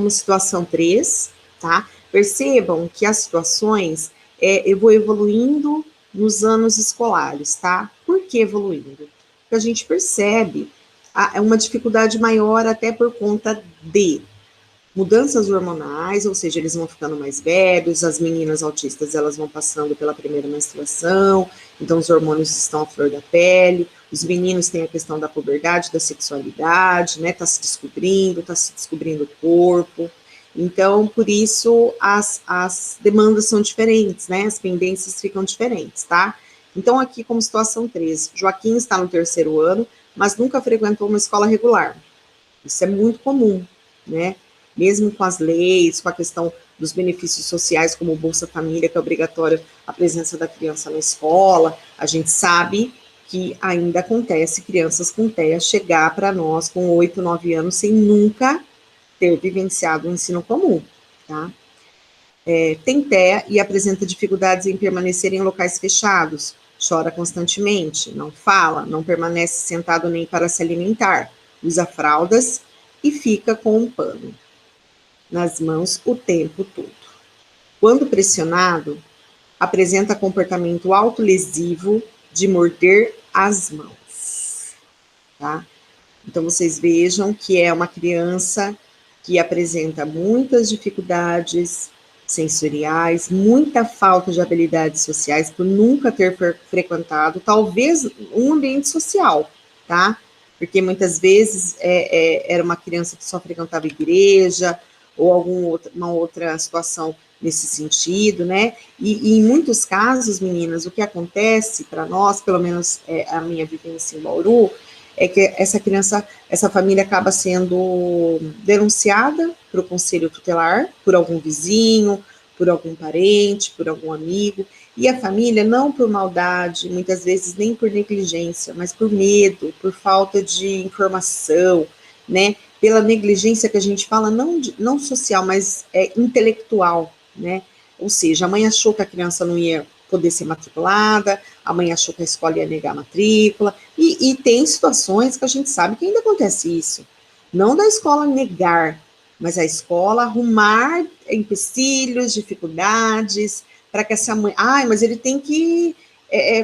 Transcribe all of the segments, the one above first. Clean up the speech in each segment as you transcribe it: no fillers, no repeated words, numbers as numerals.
como situação 3, tá? Percebam que as situações eu vou evoluindo nos anos escolares, tá? Por que evoluindo? Porque a gente percebe uma dificuldade maior até por conta de mudanças hormonais, ou seja, eles vão ficando mais velhos, as meninas autistas, elas vão passando pela primeira menstruação, então os hormônios estão à flor da pele, os meninos têm a questão da puberdade, da sexualidade, né, tá se descobrindo o corpo, então, por isso, as demandas são diferentes, né, as pendências ficam diferentes, tá? Então, aqui como situação 3, Joaquim está no 3º ano, mas nunca frequentou uma escola regular, isso é muito comum, né? Mesmo com as leis, com a questão dos benefícios sociais, como o Bolsa Família, que é obrigatório a presença da criança na escola, a gente sabe que ainda acontece crianças com TEA chegar para nós com 8, 9 anos sem nunca ter vivenciado o ensino comum, tá? Tem TEA e apresenta dificuldades em permanecer em locais fechados, chora constantemente, não fala, não permanece sentado nem para se alimentar, usa fraldas e fica com um pano nas mãos o tempo todo. Quando pressionado, apresenta comportamento autolesivo de morder as mãos, tá? Então, vocês vejam que é uma criança que apresenta muitas dificuldades sensoriais, muita falta de habilidades sociais por nunca ter frequentado, talvez, um ambiente social, tá? Porque muitas vezes era uma criança que só frequentava igreja, ou uma outra situação nesse sentido, né? E em muitos casos, meninas, o que acontece para nós, pelo menos a minha vivência em Bauru, é que essa família acaba sendo denunciada para o conselho tutelar, por algum vizinho, por algum parente, por algum amigo, e a família, não por maldade, muitas vezes nem por negligência, mas por medo, por falta de informação, né? Pela negligência que a gente fala, não social, mas intelectual, né? Ou seja, a mãe achou que a criança não ia poder ser matriculada, a mãe achou que a escola ia negar a matrícula, e tem situações que a gente sabe que ainda acontece isso. Não da escola negar, mas a escola arrumar empecilhos, dificuldades, para que essa mãe... mas ele tem que...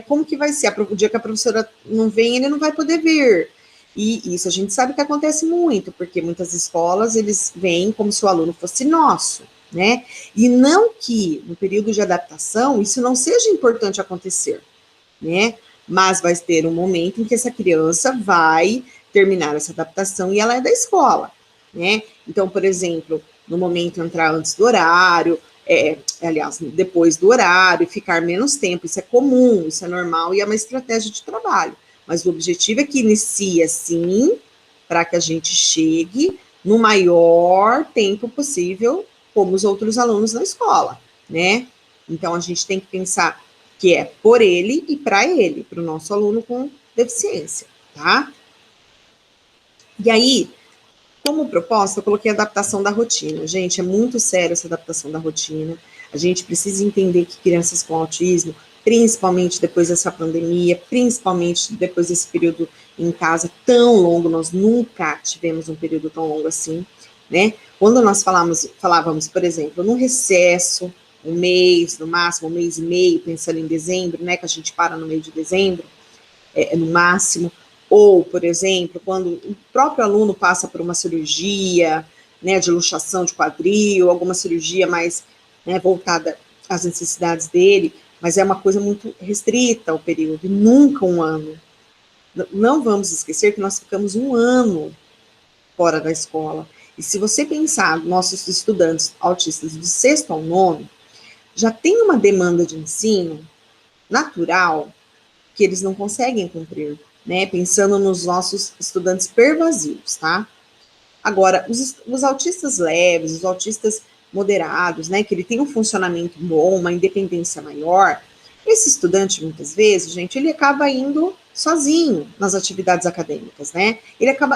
como que vai ser? O dia que a professora não vem, ele não vai poder vir. E isso a gente sabe que acontece muito, porque muitas escolas, eles veem como se o aluno fosse nosso, né? E não que, no período de adaptação, isso não seja importante acontecer, né? Mas vai ter um momento em que essa criança vai terminar essa adaptação e ela é da escola, né? Então, por exemplo, no momento entrar antes do horário, aliás, depois do horário, ficar menos tempo, isso é comum, isso é normal e é uma estratégia de trabalho. Mas o objetivo é que inicie assim, para que a gente chegue no maior tempo possível, como os outros alunos na escola, né? Então, a gente tem que pensar que é por ele e para ele, para o nosso aluno com deficiência, tá? E aí, como proposta, eu coloquei a adaptação da rotina. Gente, é muito sério essa adaptação da rotina. A gente precisa entender que crianças com autismo, principalmente depois dessa pandemia, principalmente depois desse período em casa tão longo, nós nunca tivemos um período tão longo assim, né? Quando nós falávamos, por exemplo, no recesso, um mês, no máximo, um mês e meio, pensando em dezembro, né, que a gente para no meio de dezembro, no máximo, ou, por exemplo, quando o próprio aluno passa por uma cirurgia, né, de luxação de quadril, alguma cirurgia mais, né, voltada às necessidades dele, mas é uma coisa muito restrita o período, nunca um ano. Não vamos esquecer que nós ficamos um ano fora da escola. E se você pensar, nossos estudantes autistas do 6º ao 9º, já tem uma demanda de ensino natural que eles não conseguem cumprir, né? Pensando nos nossos estudantes pervasivos, tá? Agora, os autistas leves, os autistas moderados, né? Que ele tem um funcionamento bom, uma independência maior, esse estudante, muitas vezes, gente, ele acaba indo sozinho nas atividades acadêmicas, né?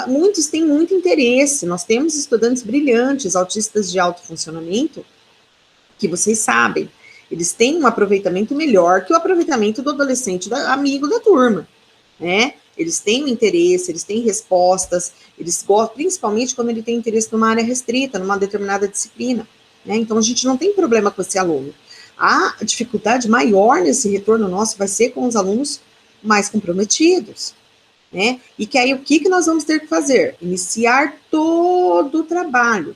Muitos têm muito interesse, nós temos estudantes brilhantes, autistas de alto funcionamento, que vocês sabem, eles têm um aproveitamento melhor que o aproveitamento do adolescente amigo da turma, né? eles têm um interesse, eles têm respostas, eles gostam, principalmente quando ele tem interesse numa área restrita, numa determinada disciplina, né? Então, a gente não tem problema com esse aluno. A dificuldade maior nesse retorno nosso vai ser com os alunos mais comprometidos, né? E que aí, o que nós vamos ter que fazer? Iniciar todo o trabalho.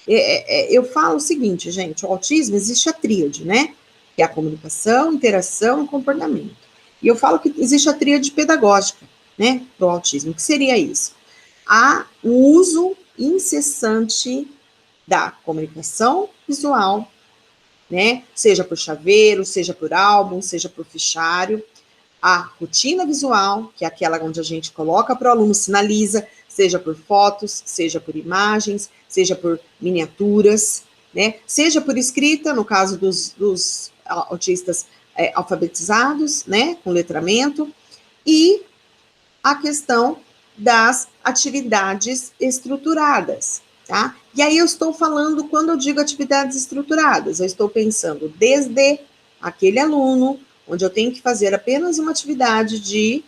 Eu falo o seguinte, gente, o autismo existe a tríade, né? Que é a comunicação, interação e comportamento. E eu falo que existe a tríade pedagógica, né, para o autismo. O que seria isso? O uso incessante da comunicação visual, né? Seja por chaveiro, seja por álbum, seja por fichário. A rotina visual, que é aquela onde a gente coloca para o aluno, sinaliza, seja por fotos, seja por imagens, seja por miniaturas, né? Seja por escrita, no caso dos autistas alfabetizados, né? Com letramento, e a questão das atividades estruturadas, tá? E aí eu estou falando, quando eu digo atividades estruturadas, eu estou pensando desde aquele aluno, onde eu tenho que fazer apenas uma atividade de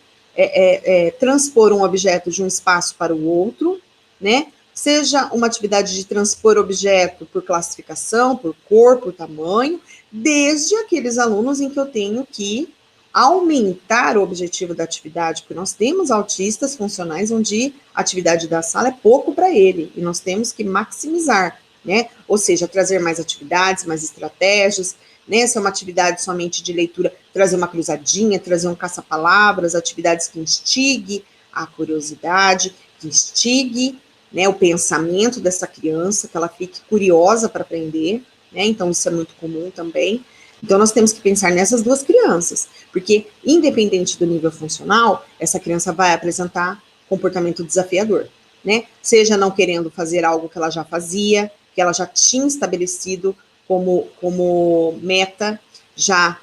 transpor um objeto de um espaço para o outro, né? Seja uma atividade de transpor objeto por classificação, por cor, por tamanho, desde aqueles alunos em que eu tenho que aumentar o objetivo da atividade, porque nós temos autistas funcionais onde a atividade da sala é pouco para ele, e nós temos que maximizar, né? Ou seja, trazer mais atividades, mais estratégias, né? Se é uma atividade somente de leitura, trazer uma cruzadinha, trazer um caça-palavras, atividades que instigue a curiosidade, que instigue, né, o pensamento dessa criança, que ela fique curiosa para aprender, né? Então, isso é muito comum também. Então, nós temos que pensar nessas duas crianças, porque, independente do nível funcional, essa criança vai apresentar comportamento desafiador, né? Seja não querendo fazer algo que ela já fazia, que ela já tinha estabelecido como meta já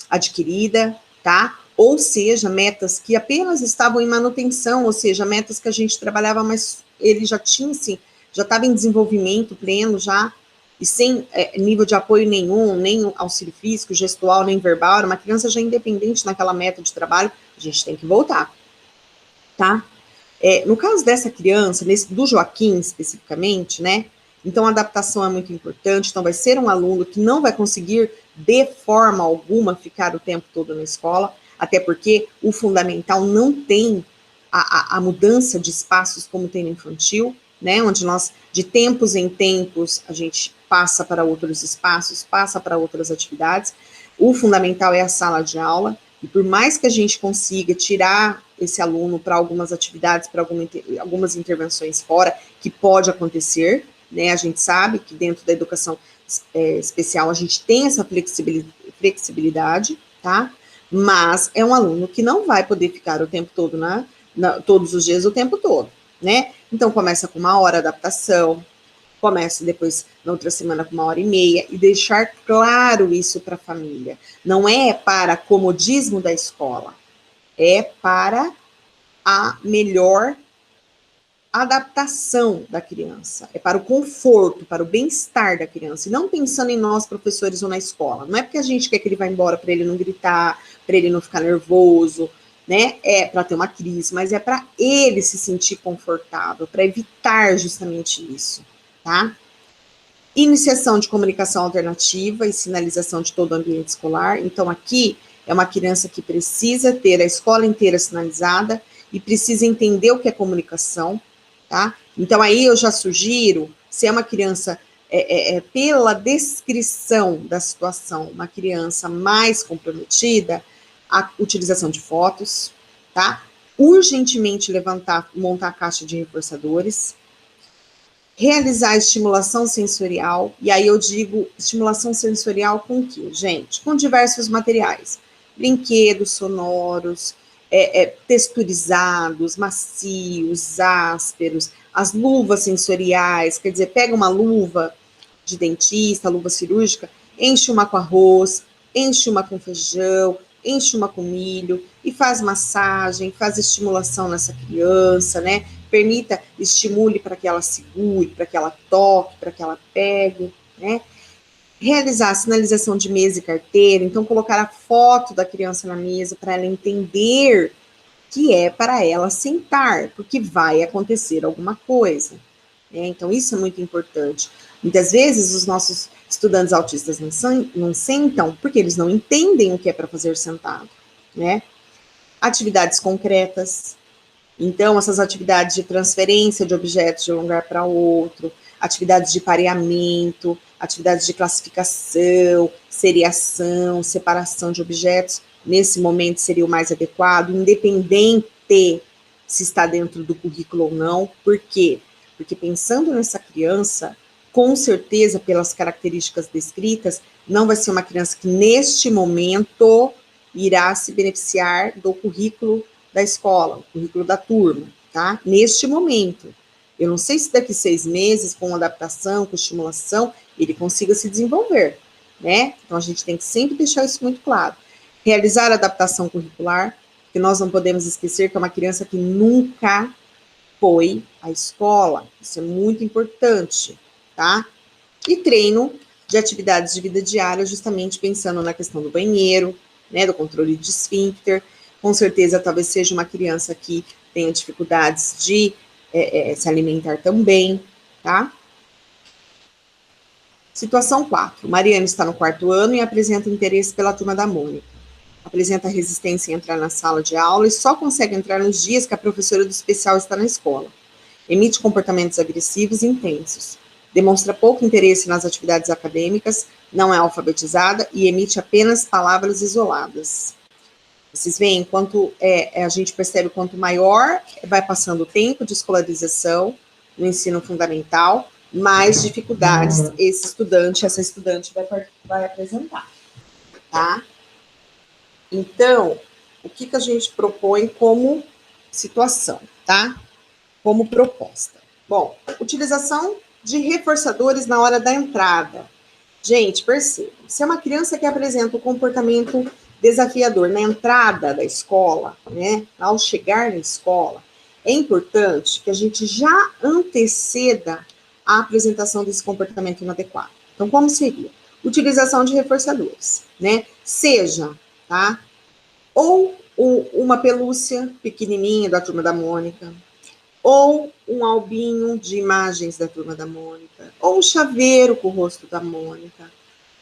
adquirida, tá? Ou seja, metas que apenas estavam em manutenção, ou seja, metas que a gente trabalhava, mas ele já tinha, assim, já estava em desenvolvimento pleno já, e sem nível de apoio nenhum, nem auxílio físico, gestual, nem verbal, era uma criança já independente naquela meta de trabalho, a gente tem que voltar, tá? No caso dessa criança, do Joaquim especificamente, né, então a adaptação é muito importante, então vai ser um aluno que não vai conseguir, de forma alguma, ficar o tempo todo na escola, até porque o fundamental não tem a mudança de espaços como tem no infantil, né, onde nós, de tempos em tempos, a gente passa para outros espaços, passa para outras atividades. O fundamental é a sala de aula, e por mais que a gente consiga tirar esse aluno para algumas atividades, para algumas intervenções fora, que pode acontecer, né, a gente sabe que dentro da educação especial a gente tem essa flexibilidade, tá? Mas é um aluno que não vai poder ficar o tempo todo, todos os dias, o tempo todo, né? Então, começa com 1 hora de adaptação, começa depois, na outra semana, com 1 hora e meia, e deixar claro isso para a família. Não é para comodismo da escola, é para a melhor adaptação da criança, é para o conforto, para o bem-estar da criança, e não pensando em nós, professores, ou na escola. Não é porque a gente quer que ele vá embora para ele não gritar, para ele não ficar nervoso, né? É para ter uma crise, mas é para ele se sentir confortável, para evitar justamente isso, tá? Iniciação de comunicação alternativa e sinalização de todo o ambiente escolar. Então, aqui é uma criança que precisa ter a escola inteira sinalizada e precisa entender o que é comunicação, tá? Então, aí eu já sugiro, se é uma criança, pela descrição da situação, uma criança mais comprometida, a utilização de fotos, tá? Urgentemente montar a caixa de reforçadores, realizar estimulação sensorial, e aí eu digo estimulação sensorial com o quê, gente? Com diversos materiais, brinquedos sonoros, texturizados, macios, ásperos, as luvas sensoriais, quer dizer, pega uma luva de dentista, luva cirúrgica, enche uma com arroz, enche uma com feijão, enche uma com milho, e faz massagem, faz estimulação nessa criança, né? Estimule para que ela segure, para que ela toque, para que ela pegue, né? realizar a sinalização de mesa e carteira, então colocar a foto da criança na mesa para ela entender que é para ela sentar, porque vai acontecer alguma coisa. Né? Então, isso é muito importante. Muitas vezes, os nossos estudantes autistas não sentam porque eles não entendem o que é para fazer sentado. Né? Atividades concretas. Então, essas atividades de transferência de objetos de um lugar para outro, atividades de pareamento, atividades de classificação, seriação, separação de objetos, nesse momento seria o mais adequado, independente se está dentro do currículo ou não. Por quê? Porque pensando nessa criança, com certeza, pelas características descritas, não vai ser uma criança que, neste momento, irá se beneficiar do currículo da escola, o currículo da turma, tá? Neste momento. Eu não sei se daqui 6 meses, com adaptação, com estimulação, ele consiga se desenvolver, né? Então, a gente tem que sempre deixar isso muito claro. Realizar a adaptação curricular, porque nós não podemos esquecer que é uma criança que nunca foi à escola. Isso é muito importante, tá? E treino de atividades de vida diária, justamente pensando na questão do banheiro, né, do controle de esfíncter. Com certeza, talvez seja uma criança que tenha dificuldades de se alimentar também, tá? Situação 4. Mariana está no 4º ano e apresenta interesse pela turma da Mônica. Apresenta resistência em entrar na sala de aula e só consegue entrar nos dias que a professora do especial está na escola. Emite comportamentos agressivos e intensos. Demonstra pouco interesse nas atividades acadêmicas, não é alfabetizada e emite apenas palavras isoladas. Vocês veem, a gente percebe quanto maior vai passando o tempo de escolarização no ensino fundamental, mais dificuldades essa estudante vai apresentar, tá? Então, o que a gente propõe como situação, tá? Como proposta. Bom, utilização de reforçadores na hora da entrada. Gente, percebam, se é uma criança que apresenta um comportamento desafiador na entrada da escola, né, ao chegar na escola, é importante que a gente já anteceda a apresentação desse comportamento inadequado. Então, como seria? Utilização de reforçadores, né? Seja, tá? Ou uma pelúcia pequenininha da Turma da Mônica, ou um albinho de imagens da Turma da Mônica, ou um chaveiro com o rosto da Mônica,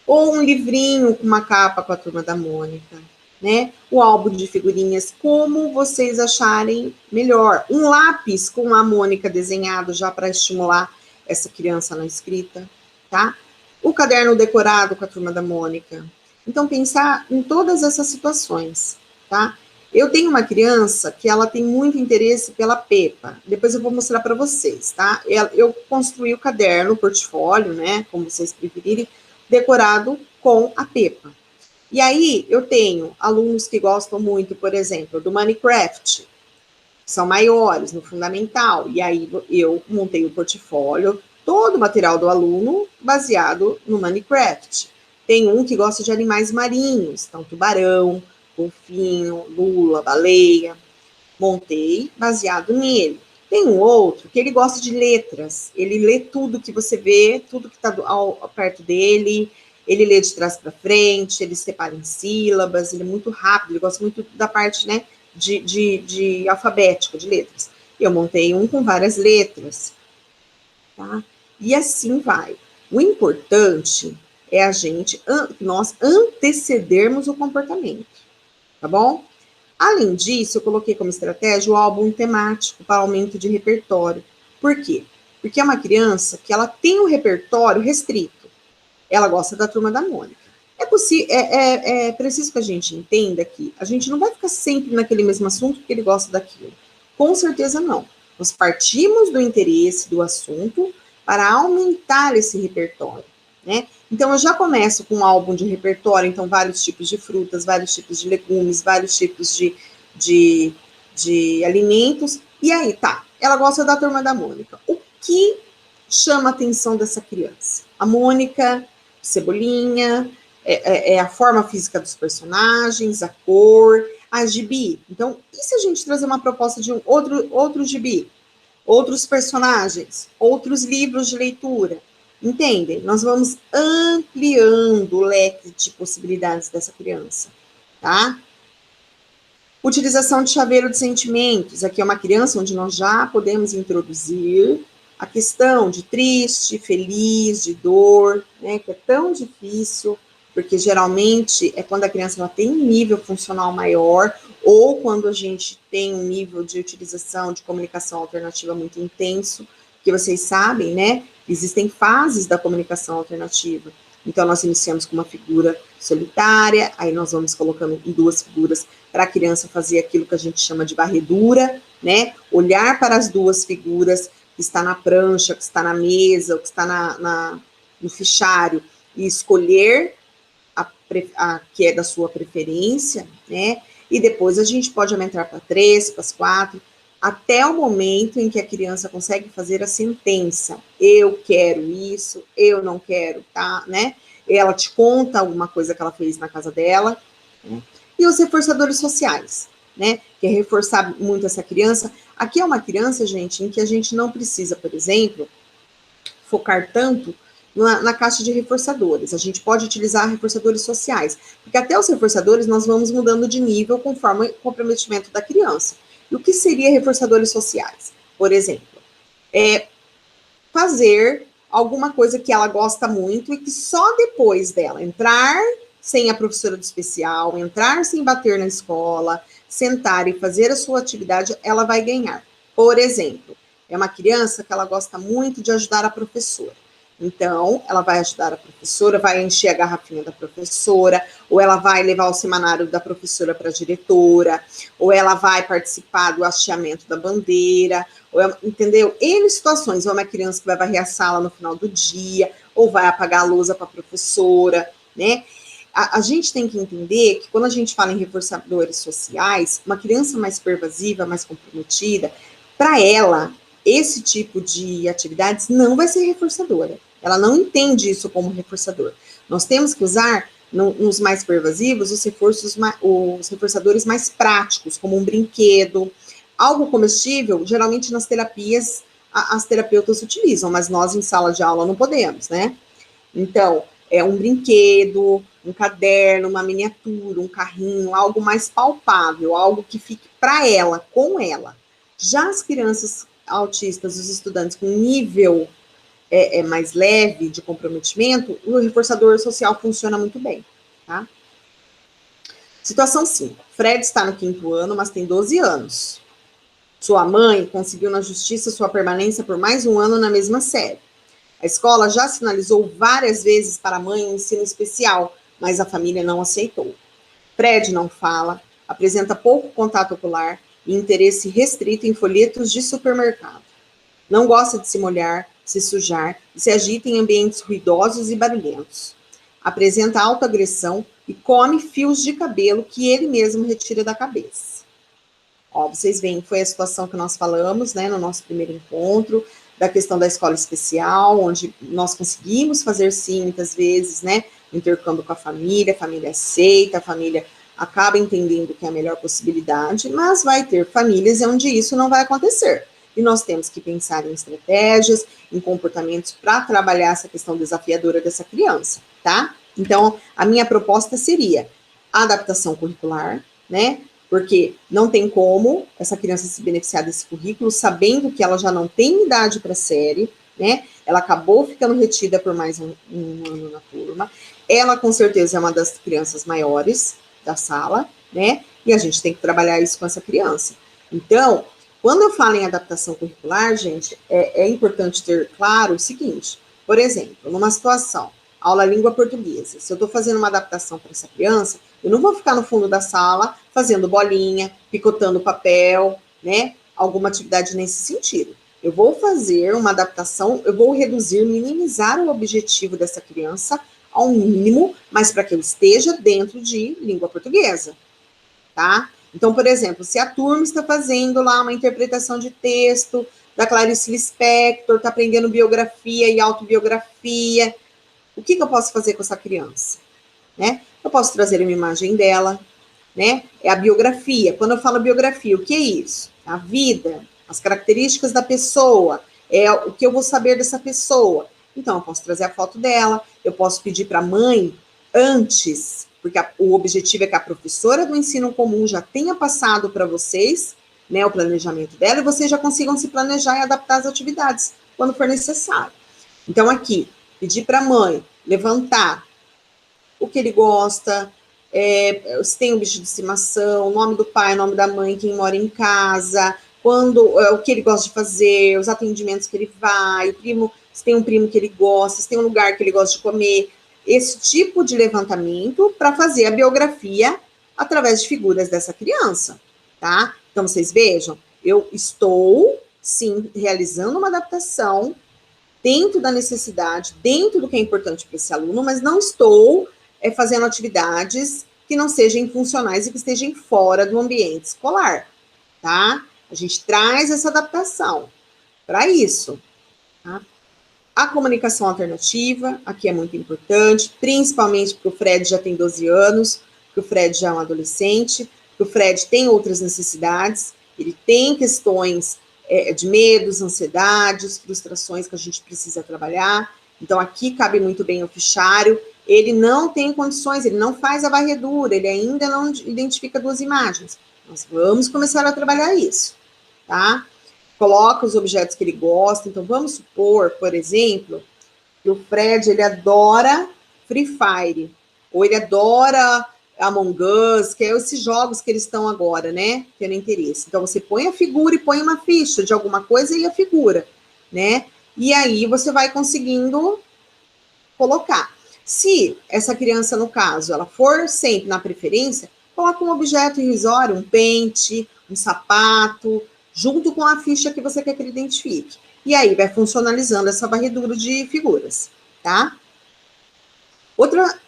ou um livrinho com uma capa com a Turma da Mônica, né? O álbum de figurinhas, como vocês acharem melhor. Um lápis com a Mônica desenhado já para estimular essa criança na escrita, tá? O caderno decorado com a Turma da Mônica. Então, pensar em todas essas situações, tá? Eu tenho uma criança que ela tem muito interesse pela Peppa. Depois eu vou mostrar para vocês, tá? Eu construí o caderno, o portfólio, né? Como vocês preferirem, decorado com a Peppa. E aí, eu tenho alunos que gostam muito, por exemplo, do Minecraft, são maiores no fundamental, e aí eu montei o portfólio, todo o material do aluno baseado no Minecraft. Tem um que gosta de animais marinhos, então tubarão, golfinho, lula, baleia, montei baseado nele. Tem um outro que ele gosta de letras, ele lê tudo que você vê, tudo que está perto dele, ele lê de trás para frente, ele separa em sílabas, ele é muito rápido, ele gosta muito da parte, né, de alfabética, de letras. Eu montei um com várias letras, tá? E assim vai. O importante é nós antecedermos o comportamento, tá bom? Além disso, eu coloquei como estratégia o álbum temático para aumento de repertório. Por quê? Porque é uma criança que ela tem um repertório restrito. Ela gosta da Turma da Mônica. É preciso que a gente entenda que a gente não vai ficar sempre naquele mesmo assunto porque ele gosta daquilo. Com certeza não. Nós partimos do interesse do assunto para aumentar esse repertório, né? Então, eu já começo com um álbum de repertório, então, vários tipos de frutas, vários tipos de legumes, vários tipos de alimentos. E aí, tá, ela gosta da Turma da Mônica. O que chama a atenção dessa criança? A Mônica, Cebolinha, a forma física dos personagens, a cor, a gibi. Então, e se a gente trazer uma proposta de outro gibi? Outros personagens, outros livros de leitura. Entendem? Nós vamos ampliando o leque de possibilidades dessa criança, tá? Utilização de chaveiro de sentimentos. Aqui é uma criança onde nós já podemos introduzir a questão de triste, feliz, de dor, né, que é tão difícil, porque geralmente é quando a criança ela tem um nível funcional maior, ou quando a gente tem um nível de utilização de comunicação alternativa muito intenso, que vocês sabem, né, existem fases da comunicação alternativa. Então, nós iniciamos com uma figura solitária, aí nós vamos colocando em duas figuras para a criança fazer aquilo que a gente chama de varredura, né? Olhar para as duas figuras que está na prancha, que está na mesa, que está no fichário, e escolher a que é da sua preferência, né? E depois a gente pode aumentar para 3, para 4, até o momento em que a criança consegue fazer a sentença. Eu quero isso, eu não quero, tá, né? Ela te conta alguma coisa que ela fez na casa dela, né? E os reforçadores sociais, né? Que é reforçar muito essa criança. Aqui é uma criança, gente, em que a gente não precisa, por exemplo, focar tanto na caixa de reforçadores. A gente pode utilizar reforçadores sociais, porque até os reforçadores nós vamos mudando de nível conforme o comprometimento da criança. E o que seria reforçadores sociais? Por exemplo, fazer alguma coisa que ela gosta muito e que só depois dela entrar sem a professora do especial, entrar sem bater na escola, sentar e fazer a sua atividade, ela vai ganhar. Por exemplo, é uma criança que ela gosta muito de ajudar a professora. Então, ela vai ajudar a professora, vai encher a garrafinha da professora, ou ela vai levar o semanário da professora para a diretora, ou ela vai participar do hasteamento da bandeira, entendeu? N situações, ou é uma criança que vai varrer a sala no final do dia, ou vai apagar a lousa para a professora, né? A gente tem que entender que quando a gente fala em reforçadores sociais, uma criança mais pervasiva, mais comprometida, para ela, esse tipo de atividades não vai ser reforçadora. Ela não entende isso como reforçador. Nós temos que usar, nos mais pervasivos, os reforçadores mais práticos, como um brinquedo, algo comestível. Geralmente nas terapias, as terapeutas utilizam, mas nós em sala de aula não podemos, né? Então, é um brinquedo, um caderno, uma miniatura, um carrinho, algo mais palpável, algo que fique para ela, com ela. Já as crianças autistas, os estudantes com nível mais leve de comprometimento, o reforçador social funciona muito bem, tá? Situação 5. Fred está no 5º ano, mas tem 12 anos. Sua mãe conseguiu na justiça sua permanência por mais um ano na mesma série. A escola já sinalizou várias vezes para a mãe um ensino especial, mas a família não aceitou. Fred não fala, apresenta pouco contato ocular e interesse restrito em folhetos de supermercado. Não gosta de se molhar, se sujar e se agita em ambientes ruidosos e barulhentos. Apresenta autoagressão e come fios de cabelo que ele mesmo retira da cabeça. Ó, vocês veem, foi a situação que nós falamos, né, no nosso primeiro encontro, da questão da escola especial, onde nós conseguimos fazer sim, muitas vezes, né, intercâmbio com a família aceita, a família acaba entendendo que é a melhor possibilidade, mas vai ter famílias onde isso não vai acontecer. E nós temos que pensar em estratégias, em comportamentos para trabalhar essa questão desafiadora dessa criança, tá? Então, a minha proposta seria a adaptação curricular, né? Porque não tem como essa criança se beneficiar desse currículo sabendo que ela já não tem idade para a série, né? Ela acabou ficando retida por mais um ano na turma. Ela, com certeza, é uma das crianças maiores da sala, né? E a gente tem que trabalhar isso com essa criança. Então, quando eu falo em adaptação curricular, gente, é importante ter claro o seguinte: por exemplo, numa situação, aula língua portuguesa, se eu estou fazendo uma adaptação para essa criança, eu não vou ficar no fundo da sala fazendo bolinha, picotando papel, né? Alguma atividade nesse sentido. Eu vou fazer uma adaptação, eu vou reduzir, minimizar o objetivo dessa criança ao mínimo, mas para que eu esteja dentro de língua portuguesa, tá? Então, por exemplo, se a turma está fazendo lá uma interpretação de texto da Clarice Lispector, está aprendendo biografia e autobiografia, o que eu posso fazer com essa criança? Né? Eu posso trazer uma imagem dela, né? É a biografia. Quando eu falo biografia, o que é isso? A vida, as características da pessoa, é o que eu vou saber dessa pessoa. Então, eu posso trazer a foto dela, eu posso pedir para a mãe antes, porque o objetivo é que a professora do ensino comum já tenha passado para vocês, né, o planejamento dela, e vocês já consigam se planejar e adaptar as atividades quando for necessário. Então, aqui, pedir para a mãe levantar o que ele gosta, se tem um bicho de estimação, o nome do pai, o nome da mãe, quem mora em casa, o que ele gosta de fazer, os atendimentos que ele vai, o primo, se tem um primo que ele gosta, se tem um lugar que ele gosta de comer, esse tipo de levantamento para fazer a biografia através de figuras dessa criança, tá? Então, vocês vejam, eu estou, sim, realizando uma adaptação dentro da necessidade, dentro do que é importante para esse aluno, mas não estou fazendo atividades que não sejam funcionais e que estejam fora do ambiente escolar, tá? A gente traz essa adaptação para isso, tá? A comunicação alternativa, aqui é muito importante, principalmente porque o Fred já tem 12 anos, porque o Fred já é um adolescente, porque o Fred tem outras necessidades, ele tem questões de medos, ansiedades, frustrações que a gente precisa trabalhar. Então, aqui cabe muito bem o fichário. Ele não tem condições, ele não faz a varredura, ele ainda não identifica 2 imagens. Nós vamos começar a trabalhar isso, tá? Coloca os objetos que ele gosta. Então, vamos supor, por exemplo, que o Fred, ele adora Free Fire, ou ele adora Among Us, que é esses jogos que eles estão agora, né, tendo interesse. Então, você põe a figura e põe uma ficha de alguma coisa e a figura, né, e aí você vai conseguindo colocar. Se essa criança, no caso, ela for sempre na preferência, coloca um objeto irrisório, um pente, um sapato, junto com a ficha que você quer que ele identifique. E aí vai funcionalizando essa varredura de figuras, tá? Outra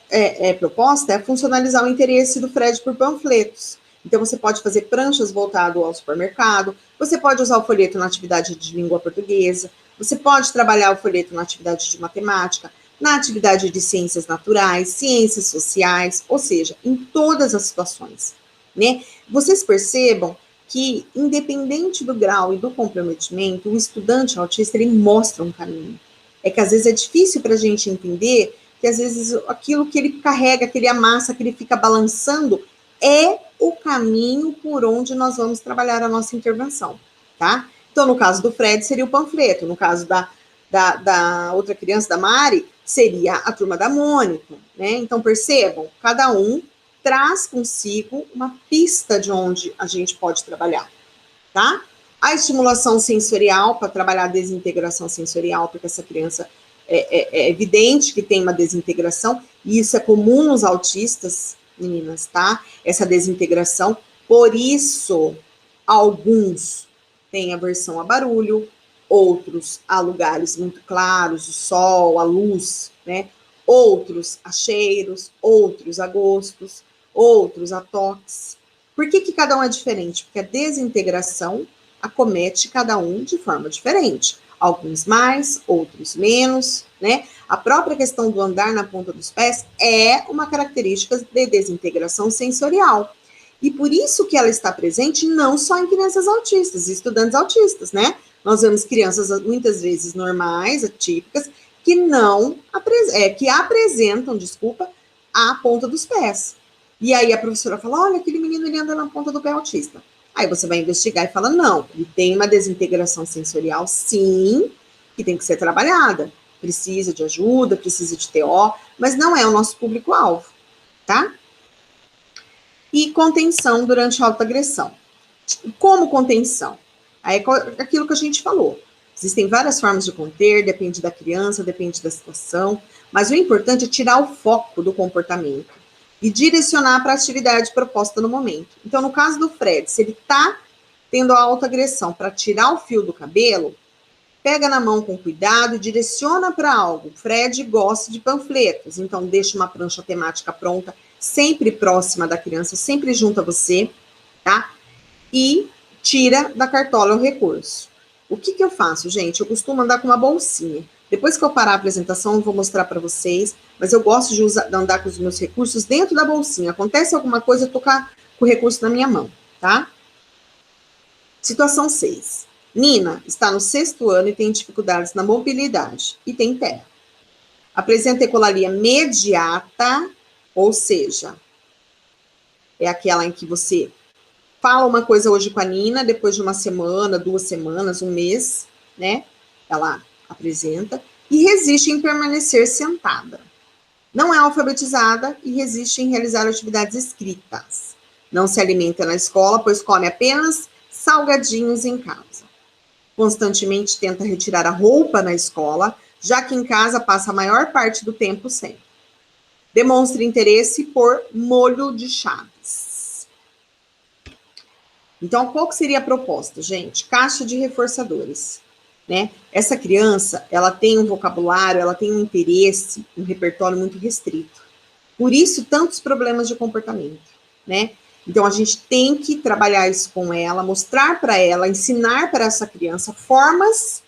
proposta é funcionalizar o interesse do Fred por panfletos. Então, você pode fazer pranchas voltado ao supermercado, você pode usar o folheto na atividade de língua portuguesa, você pode trabalhar o folheto na atividade de matemática, na atividade de ciências naturais, ciências sociais, ou seja, em todas as situações, né? Vocês percebam que, independente do grau e do comprometimento, o estudante autista, ele mostra um caminho. É que, às vezes, é difícil para a gente entender que, às vezes, aquilo que ele carrega, que ele amassa, que ele fica balançando, é o caminho por onde nós vamos trabalhar a nossa intervenção, tá? Então, no caso do Fred, seria o panfleto. No caso da outra criança, da Mari, seria a turma da Mônica, né? Então, percebam, cada um traz consigo uma pista de onde a gente pode trabalhar, tá? A estimulação sensorial, para trabalhar a desintegração sensorial, porque essa criança é evidente que tem uma desintegração, e isso é comum nos autistas, meninas, tá? Essa desintegração, por isso, alguns têm aversão a barulho, outros a lugares muito claros, o sol, a luz, né? Outros a cheiros, outros a gostos, outros a toques. Por que cada um é diferente? Porque a desintegração acomete cada um de forma diferente. Alguns mais, outros menos, né? A própria questão do andar na ponta dos pés é uma característica de desintegração sensorial. E por isso que ela está presente não só em crianças autistas, estudantes autistas, né? Nós vemos crianças muitas vezes normais, atípicas, que que apresentam, a ponta dos pés. E aí a professora fala, olha, aquele menino, ele anda na ponta do pé autista. Aí você vai investigar e fala, não, ele tem uma desintegração sensorial, sim, que tem que ser trabalhada. Precisa de ajuda, precisa de TO, mas não é o nosso público-alvo, tá? E contenção durante a autoagressão. Como contenção? Aí é aquilo que a gente falou. Existem várias formas de conter, depende da criança, depende da situação, mas o importante é tirar o foco do comportamento e direcionar para a atividade proposta no momento. Então, no caso do Fred, se ele está tendo a autoagressão para tirar o fio do cabelo, pega na mão com cuidado e direciona para algo. O Fred gosta de panfletos, então deixa uma prancha temática pronta, sempre próxima da criança, sempre junto a você, tá? E tira da cartola o recurso. O que eu faço, gente? Eu costumo andar com uma bolsinha. Depois que eu parar a apresentação, eu vou mostrar para vocês, mas eu gosto de andar com os meus recursos dentro da bolsinha. Acontece alguma coisa, eu tô com o recurso na minha mão, tá? Situação 6. Nina está no 6º ano e tem dificuldades na mobilidade e tem TEA. Apresenta ecolalia mediata, ou seja, é aquela em que você fala uma coisa hoje com a Nina, depois de uma semana, 2 semanas, um mês, né? Ela apresenta e resiste em permanecer sentada. Não é alfabetizada e resiste em realizar atividades escritas. Não se alimenta na escola, pois come apenas salgadinhos em casa. Constantemente tenta retirar a roupa na escola, já que em casa passa a maior parte do tempo sem. Demonstra interesse por molho de chaves. Então, qual que seria a proposta, gente? Caixa de reforçadores, né? Essa criança, ela tem um vocabulário, ela tem um interesse, um repertório muito restrito. Por isso, tantos problemas de comportamento, né? Então, a gente tem que trabalhar isso com ela, mostrar para ela, ensinar para essa criança formas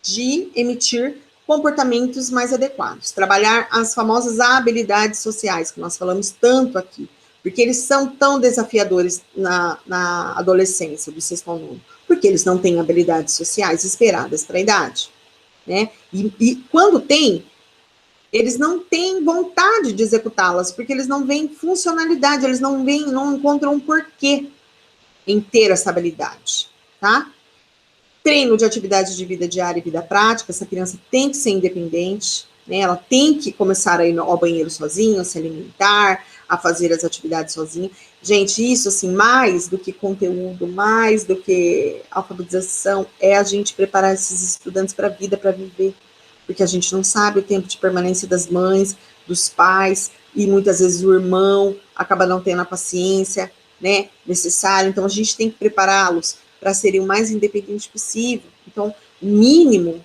de emitir comportamentos mais adequados. Trabalhar as famosas habilidades sociais, que nós falamos tanto aqui, porque eles são tão desafiadores na adolescência, do 6º ao 9º, porque eles não têm habilidades sociais esperadas para a idade, né? E quando tem, eles não têm vontade de executá-las, porque eles não veem funcionalidade, eles não encontram um porquê em ter essa habilidade, tá? Treino de atividade de vida diária e vida prática, essa criança tem que ser independente, né? Ela tem que começar a ir ao banheiro sozinha, a se alimentar, a fazer as atividades sozinha. Gente, isso, assim, mais do que conteúdo, mais do que alfabetização, é a gente preparar esses estudantes para a vida, para viver. Porque a gente não sabe o tempo de permanência das mães, dos pais, e muitas vezes o irmão acaba não tendo a paciência, né, necessária. Então, a gente tem que prepará-los para serem o mais independente possível. Então, o mínimo,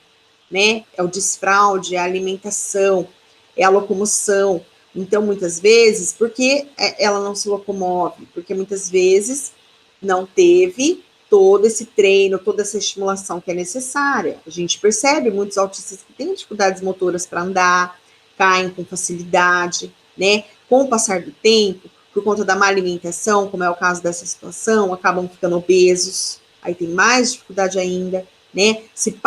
né, é o desfraude, é a alimentação, é a locomoção. Então, muitas vezes, por que ela não se locomove? Porque muitas vezes não teve todo esse treino, toda essa estimulação que é necessária. A gente percebe muitos autistas que têm dificuldades motoras para andar, caem com facilidade, né? Com o passar do tempo, por conta da má alimentação, como é o caso dessa situação, acabam ficando obesos, aí tem mais dificuldade ainda, né? Se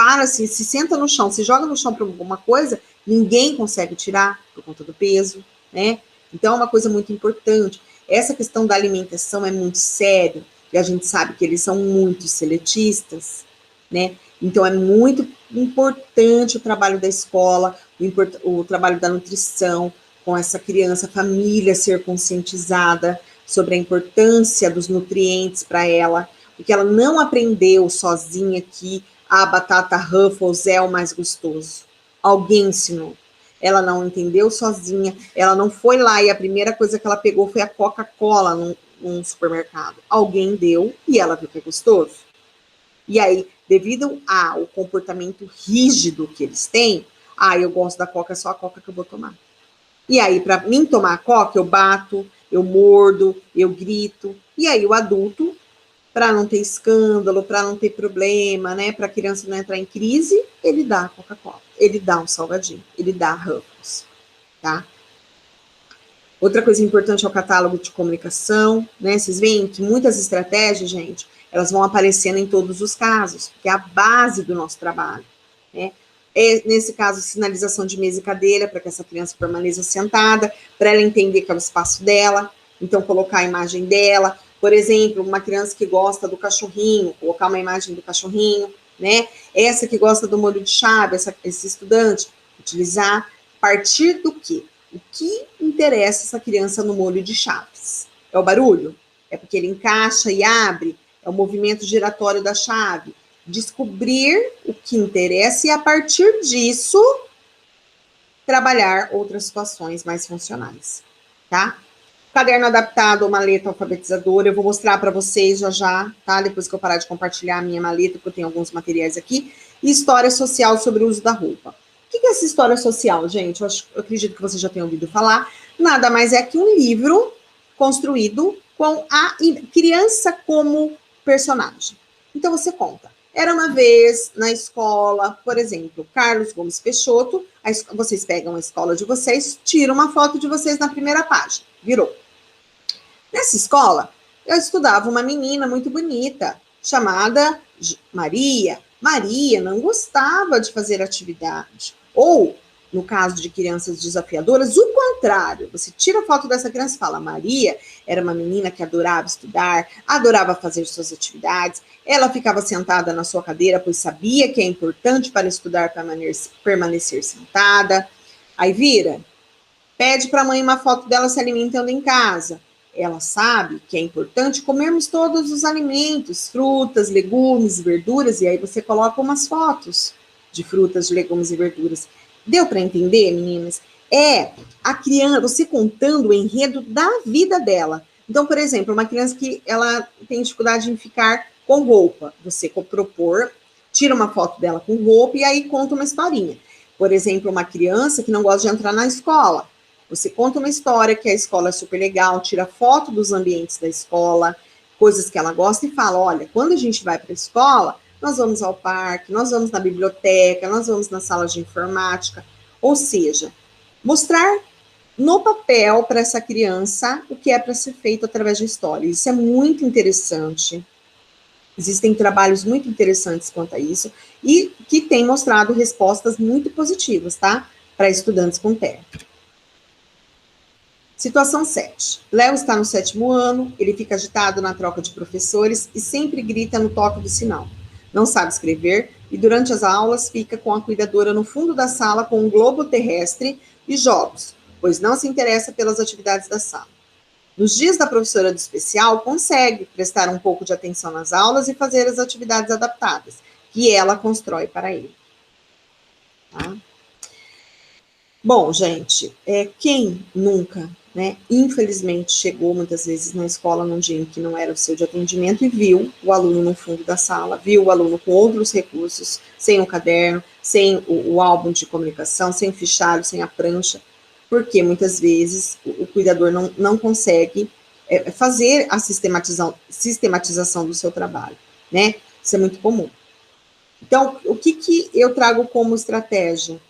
senta no chão, se joga no chão para alguma coisa, ninguém consegue tirar por conta do peso, né? Então é uma coisa muito importante. Essa questão da alimentação é muito séria, e a gente sabe que eles são muito seletistas, né? Então é muito importante o trabalho da escola, o trabalho da nutrição com essa criança, a família ser conscientizada sobre a importância dos nutrientes para ela, porque ela não aprendeu sozinha que a batata Ruffles é o mais gostoso. Alguém ensinou. Ela não entendeu sozinha, ela não foi lá e a primeira coisa que ela pegou foi a Coca-Cola num supermercado. Alguém deu e ela viu que é gostoso. E aí, devido ao comportamento rígido que eles têm, eu gosto da Coca, é só a Coca que eu vou tomar. E aí, para mim tomar a Coca, eu bato, eu mordo, eu grito. E aí, o adulto, para não ter escândalo, para não ter problema, né, para a criança não entrar em crise, ele dá a Coca-Cola, ele dá um salgadinho, ele dá Ruffles, tá? Outra coisa importante é o catálogo de comunicação, né? Vocês veem que muitas estratégias, gente, elas vão aparecendo em todos os casos, que é a base do nosso trabalho, né? Nesse caso, sinalização de mesa e cadeira, para que essa criança permaneça sentada, para ela entender que é o espaço dela, então colocar a imagem dela. Por exemplo, uma criança que gosta do cachorrinho, colocar uma imagem do cachorrinho, né? Essa que gosta do molho de chave, esse estudante, utilizar a partir do quê? O que interessa essa criança no molho de chaves? É o barulho? É porque ele encaixa e abre? É o movimento giratório da chave? Descobrir o que interessa e, a partir disso, trabalhar outras situações mais funcionais, tá? Caderno adaptado ou maleta alfabetizadora, eu vou mostrar para vocês já, tá? Depois que eu parar de compartilhar a minha maleta, porque eu tenho alguns materiais aqui. E história social sobre o uso da roupa. O que é essa história social, gente? Eu acredito que você já tenha ouvido falar. Nada mais é que um livro construído com a criança como personagem. Então, você conta. Era uma vez na escola, por exemplo, Carlos Gomes Peixoto, vocês pegam a escola de vocês, tiram uma foto de vocês na primeira página. Virou. Nessa escola, eu estudava uma menina muito bonita, chamada Maria. Maria não gostava de fazer atividade. Ou no caso de crianças desafiadoras, o contrário. Você tira a foto dessa criança e fala, Maria era uma menina que adorava estudar, adorava fazer suas atividades, ela ficava sentada na sua cadeira, pois sabia que é importante para estudar permanecer sentada. Aí vira, pede para a mãe uma foto dela se alimentando em casa. Ela sabe que é importante comermos todos os alimentos, frutas, legumes, verduras, e aí você coloca umas fotos de frutas, de legumes e verduras. Deu para entender, meninas? É a criança, você contando o enredo da vida dela. Então, por exemplo, uma criança que ela tem dificuldade em ficar com roupa, você propor, tira uma foto dela com roupa e aí conta uma historinha. Por exemplo, uma criança que não gosta de entrar na escola. Você conta uma história que a escola é super legal, tira foto dos ambientes da escola, coisas que ela gosta e fala, olha, quando a gente vai para a escola, nós vamos ao parque, nós vamos na biblioteca, nós vamos na sala de informática. Ou seja, mostrar no papel para essa criança o que é para ser feito através de história. Isso é muito interessante. Existem trabalhos muito interessantes quanto a isso e que têm mostrado respostas muito positivas, tá? Para estudantes com TEA. Situação 7. Léo está no 7º ano, ele fica agitado na troca de professores e sempre grita no toque do sinal. Não sabe escrever e durante as aulas fica com a cuidadora no fundo da sala com um globo terrestre e jogos, pois não se interessa pelas atividades da sala. Nos dias da professora do especial, consegue prestar um pouco de atenção nas aulas e fazer as atividades adaptadas, que ela constrói para ele. Tá? Bom, gente, quem nunca, né, infelizmente, chegou muitas vezes na escola num dia em que não era o seu de atendimento e viu o aluno no fundo da sala, viu o aluno com outros recursos, sem o caderno, sem o álbum de comunicação, sem o fichário, sem a prancha, porque muitas vezes o cuidador não consegue fazer a sistematização do seu trabalho, né? Isso é muito comum. Então, o que eu trago como estratégia?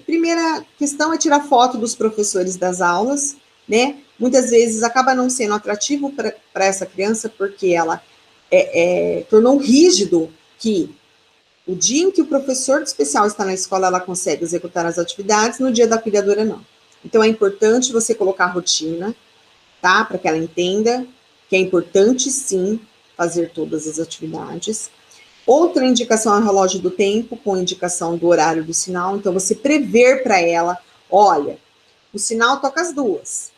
Primeira questão é tirar foto dos professores das aulas, né? Muitas vezes acaba não sendo atrativo para essa criança, porque ela tornou rígido que o dia em que o professor de especial está na escola, ela consegue executar as atividades, no dia da cuidadora, não. Então, é importante você colocar rotina, tá? Para que ela entenda que é importante, sim, fazer todas as atividades. Outra indicação é o relógio do tempo, com indicação do horário do sinal. Então, você prever para ela, olha, o sinal toca às 2,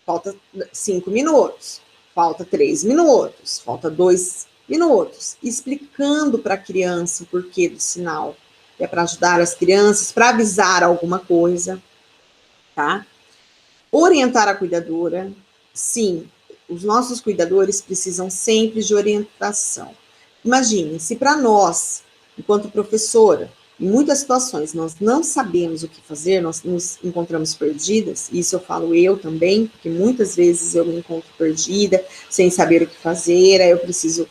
falta 5 minutos, falta 3 minutos, falta 2 minutos, explicando para a criança o porquê do sinal. É para ajudar as crianças, para avisar alguma coisa, tá? Orientar a cuidadora, sim, os nossos cuidadores precisam sempre de orientação. Imagine, se para nós, enquanto professora, em muitas situações nós não sabemos o que fazer, nós nos encontramos perdidas, e isso eu falo eu também, porque muitas vezes eu me encontro perdida, sem saber o que fazer, aí eu preciso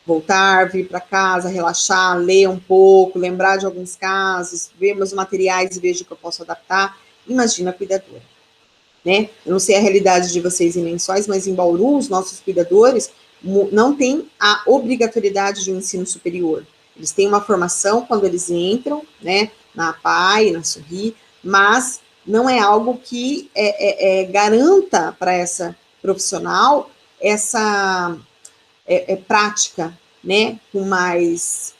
voltar, vir para casa, relaxar, ler um pouco, lembrar de alguns casos, ver meus materiais e vejo o que eu posso adaptar. Imagina a cuidadora, né? Eu não sei a realidade de vocês em Lençóis, mas em Bauru, os nossos cuidadores não têm a obrigatoriedade de um ensino superior. Eles têm uma formação quando eles entram, né, na APAE, na Sorri, mas não é algo que garanta para essa profissional essa prática, né, com mais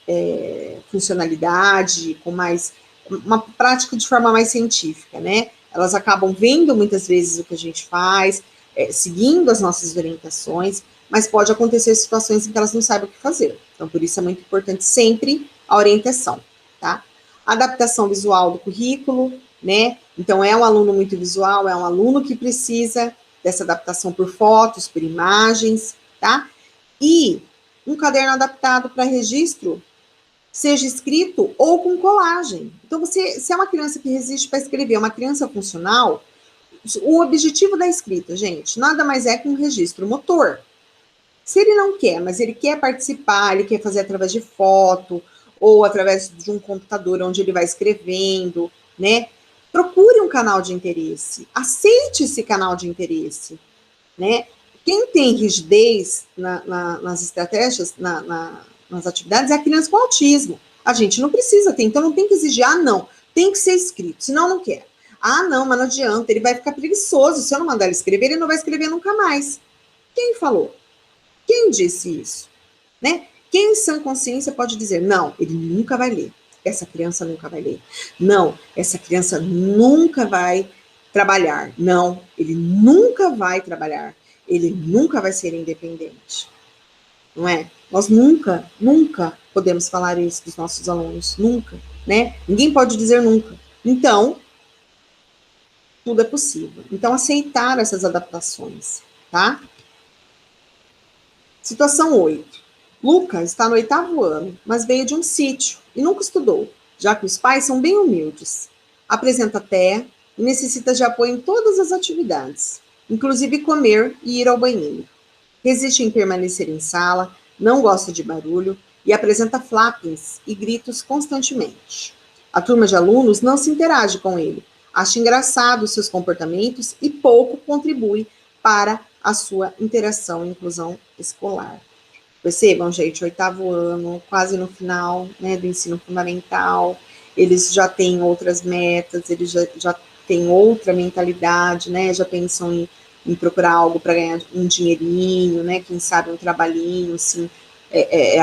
funcionalidade, com mais uma prática de forma mais científica, né? Elas acabam vendo muitas vezes o que a gente faz, seguindo as nossas orientações, mas pode acontecer situações em que elas não sabem o que fazer. Então, por isso é muito importante sempre a orientação, tá? Adaptação visual do currículo, né? Então, é um aluno muito visual, é um aluno que precisa dessa adaptação por fotos, por imagens, tá? E um caderno adaptado para registro, seja escrito ou com colagem. Então, se é uma criança que resiste para escrever, uma criança funcional, o objetivo da escrita, gente, nada mais é que um registro motor. Se ele não quer, mas ele quer participar, ele quer fazer através de foto, ou através de um computador onde ele vai escrevendo, né? Procure um canal de interesse, aceite esse canal de interesse, né? Quem tem rigidez nas estratégias, nas atividades, é a criança com autismo. A gente não precisa ter, então não tem que exigir, não, Tem que ser escrito, senão não quer. Ah, não, mas não adianta, ele vai ficar preguiçoso. Se eu não mandar ele escrever, ele não vai escrever nunca mais. Quem falou? Quem disse isso? Né? Quem em sã consciência pode dizer, não, ele nunca vai ler. Essa criança nunca vai ler. Não, essa criança nunca vai trabalhar. Não, ele nunca vai trabalhar. Ele nunca vai ser independente. Não é? Nós nunca podemos falar isso dos nossos alunos. Nunca, né? Ninguém pode dizer nunca. Então, tudo é possível. Então, aceitar essas adaptações, tá? Situação 8. Luca está no 8º ano, mas veio de um sítio e nunca estudou, já que os pais são bem humildes. Apresenta TEA e necessita de apoio em todas as atividades, inclusive comer e ir ao banheiro. Resiste em permanecer em sala, não gosta de barulho e apresenta flappings e gritos constantemente. A turma de alunos não se interage com ele, acha engraçado seus comportamentos e pouco contribui para a sua interação e inclusão escolar. Percebam, gente, 8º ano, quase no final, né, do ensino fundamental, eles já têm outras metas, eles já têm outra mentalidade, né, já pensam em procurar algo para ganhar um dinheirinho, né, quem sabe um trabalhinho, assim,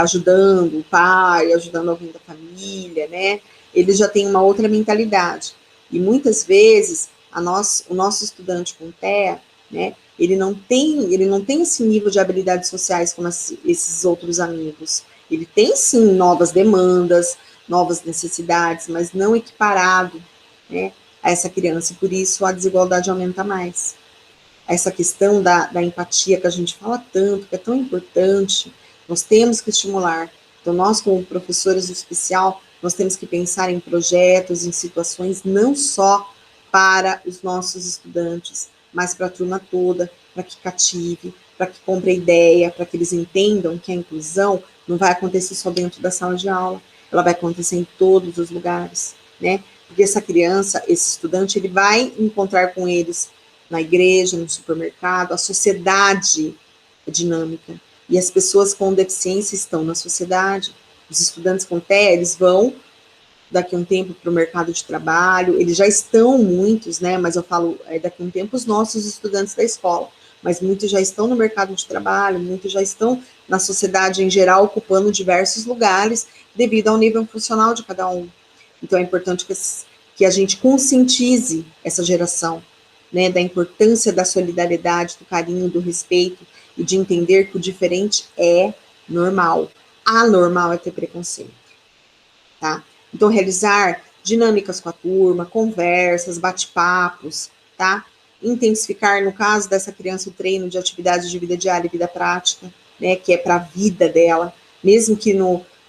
ajudando o pai, ajudando alguém da família, né, eles já têm uma outra mentalidade. E muitas vezes, o nosso estudante com TEA, né, ele não tem esse nível de habilidades sociais como esses outros amigos. Ele tem, sim, novas demandas, novas necessidades, mas não equiparado, né, a essa criança. E por isso a desigualdade aumenta mais. Essa questão da empatia que a gente fala tanto, que é tão importante, nós temos que estimular. Então, nós, como professores do especial, nós temos que pensar em projetos, em situações, não só para os nossos estudantes, mas para a turma toda, para que cative, para que compre a ideia, para que eles entendam que a inclusão não vai acontecer só dentro da sala de aula, ela vai acontecer em todos os lugares, né? Porque essa criança, esse estudante, ele vai encontrar com eles na igreja, no supermercado, a sociedade é dinâmica. E as pessoas com deficiência estão na sociedade. Os estudantes com TEA, eles vão daqui a um tempo para o mercado de trabalho, eles já estão muitos, né, mas eu falo daqui a um tempo os nossos estudantes da escola, mas muitos já estão no mercado de trabalho, muitos já estão na sociedade em geral, ocupando diversos lugares, devido ao nível funcional de cada um. Então é importante que a gente conscientize essa geração, né, da importância da solidariedade, do carinho, do respeito, e de entender que o diferente é normal. Anormal é ter preconceito, tá? Então, realizar dinâmicas com a turma, conversas, bate-papos, tá? Intensificar, no caso dessa criança, o treino de atividades de vida diária e vida prática, né, que é para a vida dela, mesmo que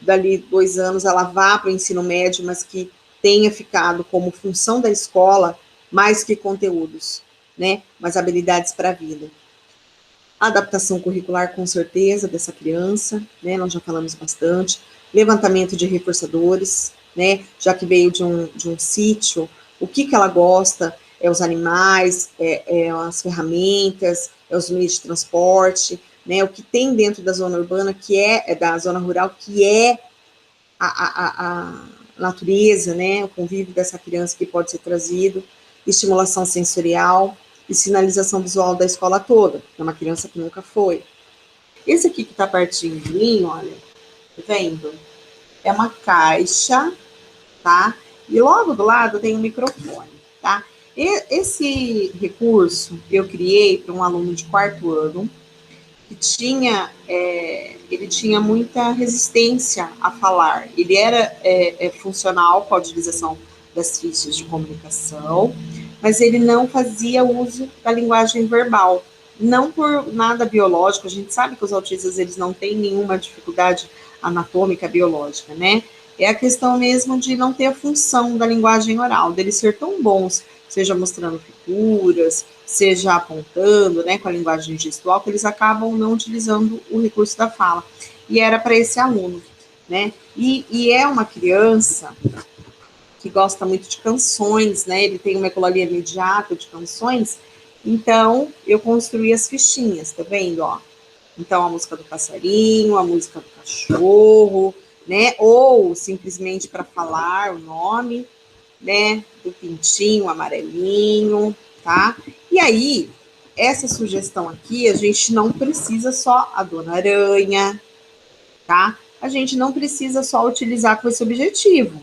dali 2 anos ela vá para o ensino médio, mas que tenha ficado como função da escola mais que conteúdos, né, mas habilidades para a vida. Adaptação curricular, com certeza, dessa criança, né, nós já falamos bastante. Levantamento de reforçadores, né, já que veio de um sítio, o que ela gosta, os animais, as ferramentas, os meios de transporte, né, o que tem dentro da zona urbana, que da zona rural, que é a natureza, né, o convívio dessa criança que pode ser trazido, estimulação sensorial e sinalização visual da escola toda, que é uma criança que nunca foi. Esse aqui que está pertinho de mim, olha, tá vendo? É uma caixa, tá? E logo do lado tem um microfone, tá? Esse recurso eu criei para um aluno de 4º ano, que ele tinha muita resistência a falar. Ele era funcional com a utilização das fichas de comunicação, mas ele não fazia uso da linguagem verbal. Não por nada biológico, a gente sabe que os autistas eles não têm nenhuma dificuldade anatômica biológica, né? É a questão mesmo de não ter a função da linguagem oral, deles ser tão bons, seja mostrando figuras, seja apontando, né, com a linguagem gestual, que eles acabam não utilizando o recurso da fala. E era para esse aluno, né? E é uma criança que gosta muito de canções, né? Ele tem uma ecolalia imediata de canções, então eu construí as fichinhas, tá vendo, ó? Então a música do passarinho, a música do cachorro, né? Ou simplesmente para falar o nome, né, do pintinho amarelinho, tá? E aí, essa sugestão aqui, a gente não precisa só a Dona Aranha, tá? A gente não precisa só utilizar com esse objetivo,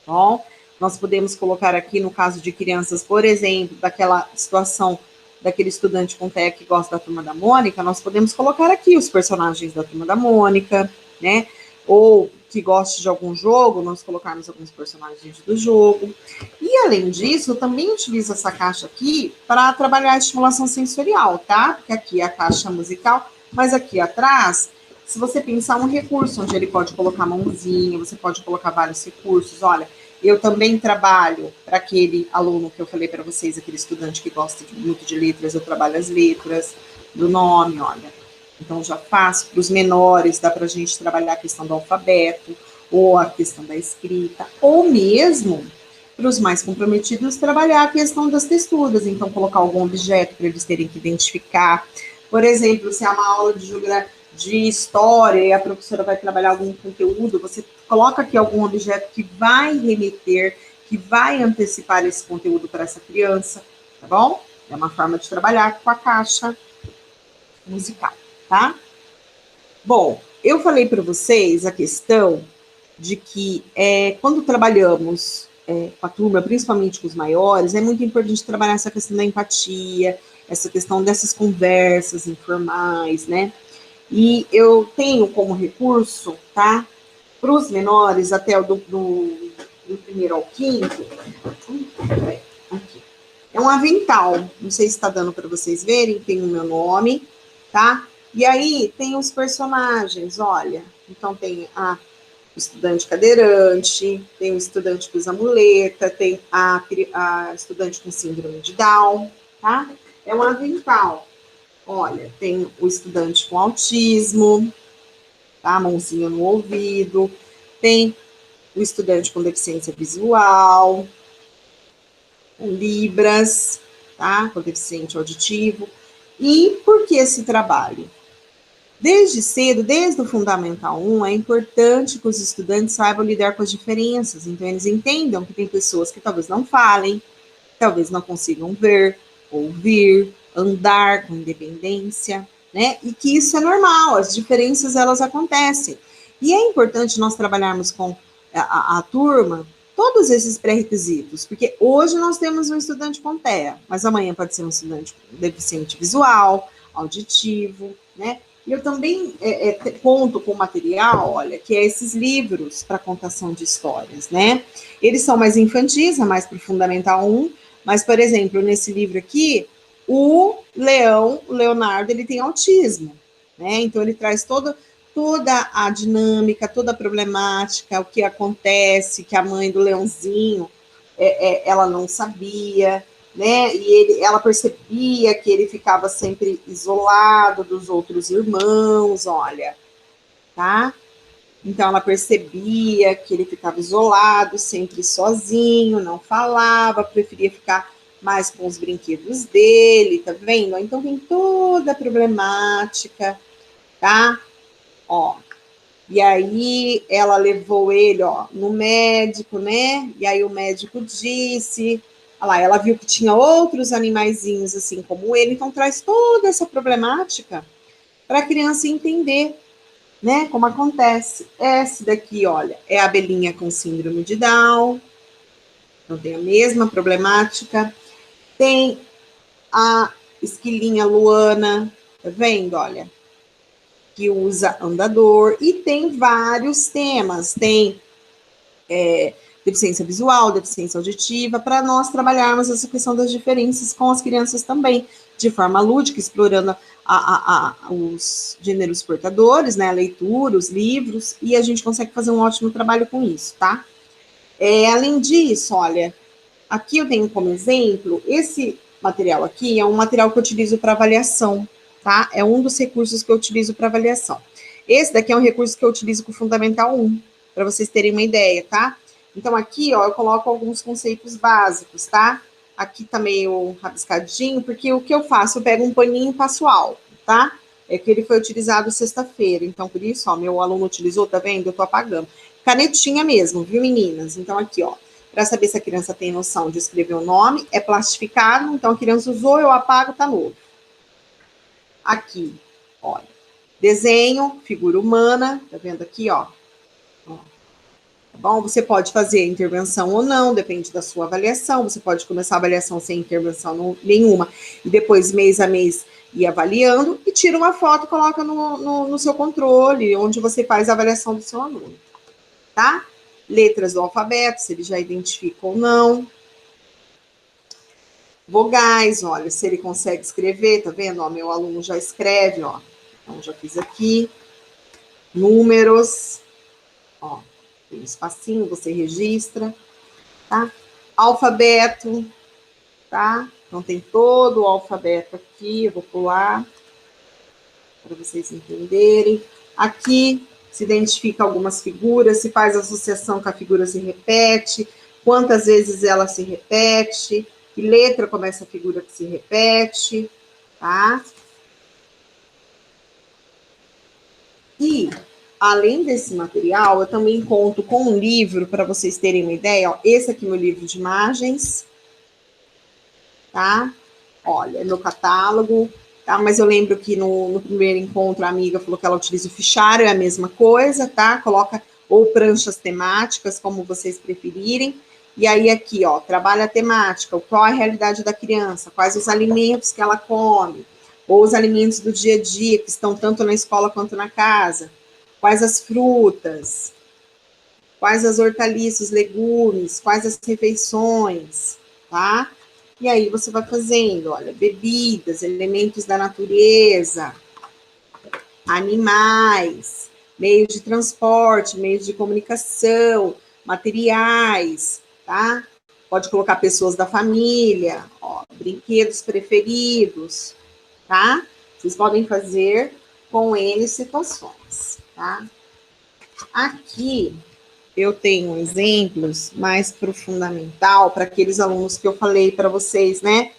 tá bom? Nós podemos colocar aqui, no caso de crianças, por exemplo, daquela situação daquele estudante com TEA que gosta da Turma da Mônica, nós podemos colocar aqui os personagens da Turma da Mônica, né? Ou que goste de algum jogo, nós colocarmos alguns personagens do jogo. E, além disso, eu também utilizo essa caixa aqui para trabalhar a estimulação sensorial, tá? Porque aqui é a caixa musical, mas aqui atrás, se você pensar um recurso onde ele pode colocar a mãozinha, você pode colocar vários recursos. Olha, eu também trabalho para aquele aluno que eu falei para vocês, aquele estudante que gosta muito de letras, eu trabalho as letras do nome, olha. Então, já faço para os menores, dá para a gente trabalhar a questão do alfabeto, ou a questão da escrita, ou mesmo para os mais comprometidos, trabalhar a questão das texturas. Então, colocar algum objeto para eles terem que identificar. Por exemplo, se é uma aula de história e a professora vai trabalhar algum conteúdo, você coloca aqui algum objeto que vai remeter, que vai antecipar esse conteúdo para essa criança, tá bom? É uma forma de trabalhar com a caixa musical, tá? Bom, eu falei para vocês a questão de que quando trabalhamos com a turma, principalmente com os maiores, é muito importante trabalhar essa questão da empatia, essa questão dessas conversas informais, né? E eu tenho como recurso, tá? Para os menores, até o do primeiro ao quinto, aqui. É um avental, não sei se está dando para vocês verem, tem o meu nome, tá? E aí tem os personagens, olha. Então tem o estudante cadeirante, tem o estudante que usa muleta, tem a estudante com síndrome de Down, tá? É um avental. Olha, tem o estudante com autismo, tá? Mãozinha no ouvido, tem o estudante com deficiência visual, com Libras, tá? Com deficiente auditivo. E por que esse trabalho? Desde cedo, desde o Fundamental 1, é importante que os estudantes saibam lidar com as diferenças. Então, eles entendam que tem pessoas que talvez não falem, talvez não consigam ver, ouvir, andar com independência, né? E que isso é normal, as diferenças elas acontecem. E é importante nós trabalharmos com a turma todos esses pré-requisitos, porque hoje nós temos um estudante com TEA, mas amanhã pode ser um estudante deficiente visual, auditivo, né? E eu também conto com material, olha, que é esses livros para contação de histórias, né? Eles são mais infantis, é mais para o Fundamental 1, mas, por exemplo, nesse livro aqui, o Leonardo, ele tem autismo, né? Então, ele traz toda a dinâmica, toda a problemática, o que acontece, que a mãe do Leãozinho, ela não sabia, né? E ela percebia que ele ficava sempre isolado dos outros irmãos, olha, tá? Então, ela percebia que ele ficava isolado, sempre sozinho, não falava, preferia ficar mais com os brinquedos dele, tá vendo? Então, tem toda a problemática, tá? Ó, e aí ela levou ele, ó, no médico, né? E aí o médico disse, olha lá, ela viu que tinha outros animaizinhos assim como ele, então traz toda essa problemática para a criança entender, né? Como acontece. Esse daqui, olha, é a abelhinha com síndrome de Down, então tem a mesma problemática. Tem a esquilinha Luana, tá vendo? Olha, que usa andador, e tem vários temas, tem deficiência visual, deficiência auditiva, para nós trabalharmos essa questão das diferenças com as crianças também, de forma lúdica, explorando os gêneros portadores, né, a leitura, os livros, e a gente consegue fazer um ótimo trabalho com isso, tá? Além disso, olha, aqui eu tenho como exemplo, esse material aqui é um material que eu utilizo para avaliação, tá? É um dos recursos que eu utilizo para avaliação. Esse daqui é um recurso que eu utilizo com o Fundamental 1, para vocês terem uma ideia, tá? Então, aqui, ó, eu coloco alguns conceitos básicos, tá? Aqui tá meio rabiscadinho, porque o que eu faço? Eu pego um paninho e passo alto, tá? É que ele foi utilizado sexta-feira, então, por isso, ó, meu aluno utilizou, tá vendo? Eu tô apagando. Canetinha mesmo, viu, meninas? Então, aqui, ó, para saber se a criança tem noção de escrever o nome, é plastificado, então a criança usou, eu apago, tá novo. Aqui, olha, desenho, figura humana, tá vendo aqui, ó. Tá bom? Você pode fazer intervenção ou não, depende da sua avaliação. Você pode começar a avaliação sem intervenção nenhuma e depois, mês a mês, ir avaliando e tira uma foto e coloca no seu controle, onde você faz a avaliação do seu aluno, tá? Letras do alfabeto, se ele já identifica ou não. Vogais, olha, se ele consegue escrever, tá vendo? Ó, meu aluno já escreve, ó. Então, já fiz aqui. Números, ó. Tem um espacinho, você registra, tá? Alfabeto, tá? Então, tem todo o alfabeto aqui, eu vou pular, para vocês entenderem. Aqui, se identifica algumas figuras, se faz associação com a figura se repete, quantas vezes ela se repete, que letra começa a figura que se repete, tá? E além desse material, eu também conto com um livro, para vocês terem uma ideia, ó, esse aqui é meu livro de imagens, tá? Olha, é meu catálogo, tá? Mas eu lembro que no primeiro encontro a amiga falou que ela utiliza o fichário, é a mesma coisa, tá? Coloca ou pranchas temáticas, como vocês preferirem. E aí aqui, ó, trabalha a temática, qual a realidade da criança, quais os alimentos que ela come, ou os alimentos do dia a dia, que estão tanto na escola quanto na casa. Quais as frutas, quais as hortaliças, legumes, quais as refeições, tá? E aí você vai fazendo, olha, bebidas, elementos da natureza, animais, meios de transporte, meios de comunicação, materiais, tá? Pode colocar pessoas da família, ó, brinquedos preferidos, tá? Vocês podem fazer com N situações, tá? Aqui eu tenho exemplos mais para o fundamental, para aqueles alunos que eu falei para vocês, né?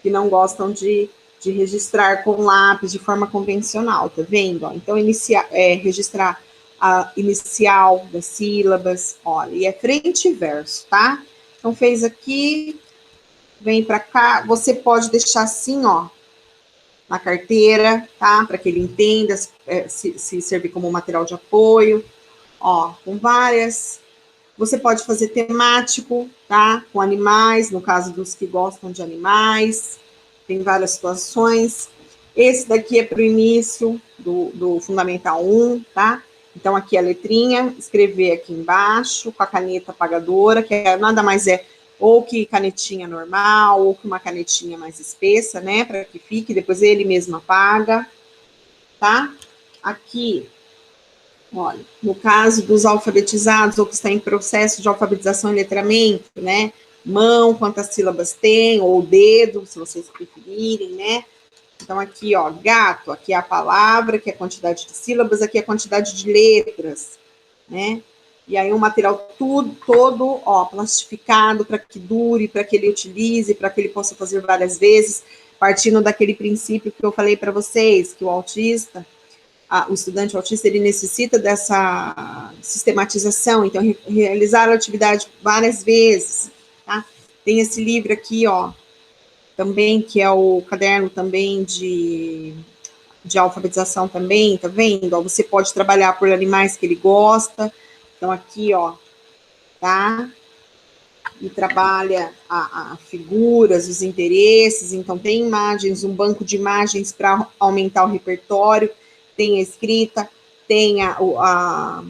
Que não gostam de registrar com lápis de forma convencional, tá vendo? Ó, então, registrar a inicial das sílabas, olha, e é frente e verso, tá? Então, fez aqui, vem para cá, você pode deixar assim, ó, na carteira, tá? Para que ele entenda, se servir como material de apoio, ó, com várias. Você pode fazer temático, tá? Com animais, no caso dos que gostam de animais, tem várias situações. Esse daqui é para o início do Fundamental 1, tá? Então, aqui a letrinha, escrever aqui embaixo, com a caneta apagadora, que nada mais é ou que canetinha normal, ou que uma canetinha mais espessa, né? Para que fique, depois ele mesmo apaga, tá? Aqui, olha, no caso dos alfabetizados, ou que está em processo de alfabetização e letramento, né? Mão, quantas sílabas tem, ou dedo, se vocês preferirem, né? Então, aqui, ó, gato, aqui é a palavra, aqui é a quantidade de sílabas, aqui é a quantidade de letras, né? E aí o material todo, ó, plastificado para que dure, para que ele utilize, para que ele possa fazer várias vezes, partindo daquele princípio que eu falei para vocês, que o autista, o estudante autista, ele necessita dessa sistematização, então, realizar a atividade várias vezes, tá? Tem esse livro aqui, ó, também, que é o caderno também de alfabetização também, tá vendo? Ó, você pode trabalhar por animais que ele gosta, então aqui, ó, tá? E trabalha a figuras, os interesses, então tem imagens, um banco de imagens para aumentar o repertório, tem a escrita, tem a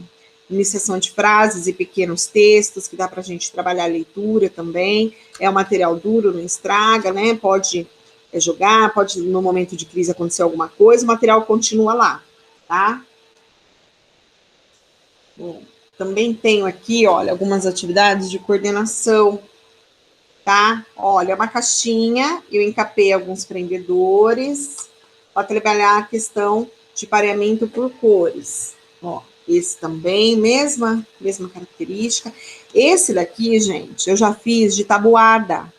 iniciação de frases e pequenos textos, que dá para a gente trabalhar a leitura também, é um material duro, não estraga, né? Pode jogar, pode no momento de crise acontecer alguma coisa, o material continua lá, tá? Bom, também tenho aqui, olha, algumas atividades de coordenação, tá? Olha, uma caixinha, eu encapei alguns prendedores para trabalhar a questão de pareamento por cores. Ó, esse também, mesma característica. Esse daqui, gente, eu já fiz de tabuada,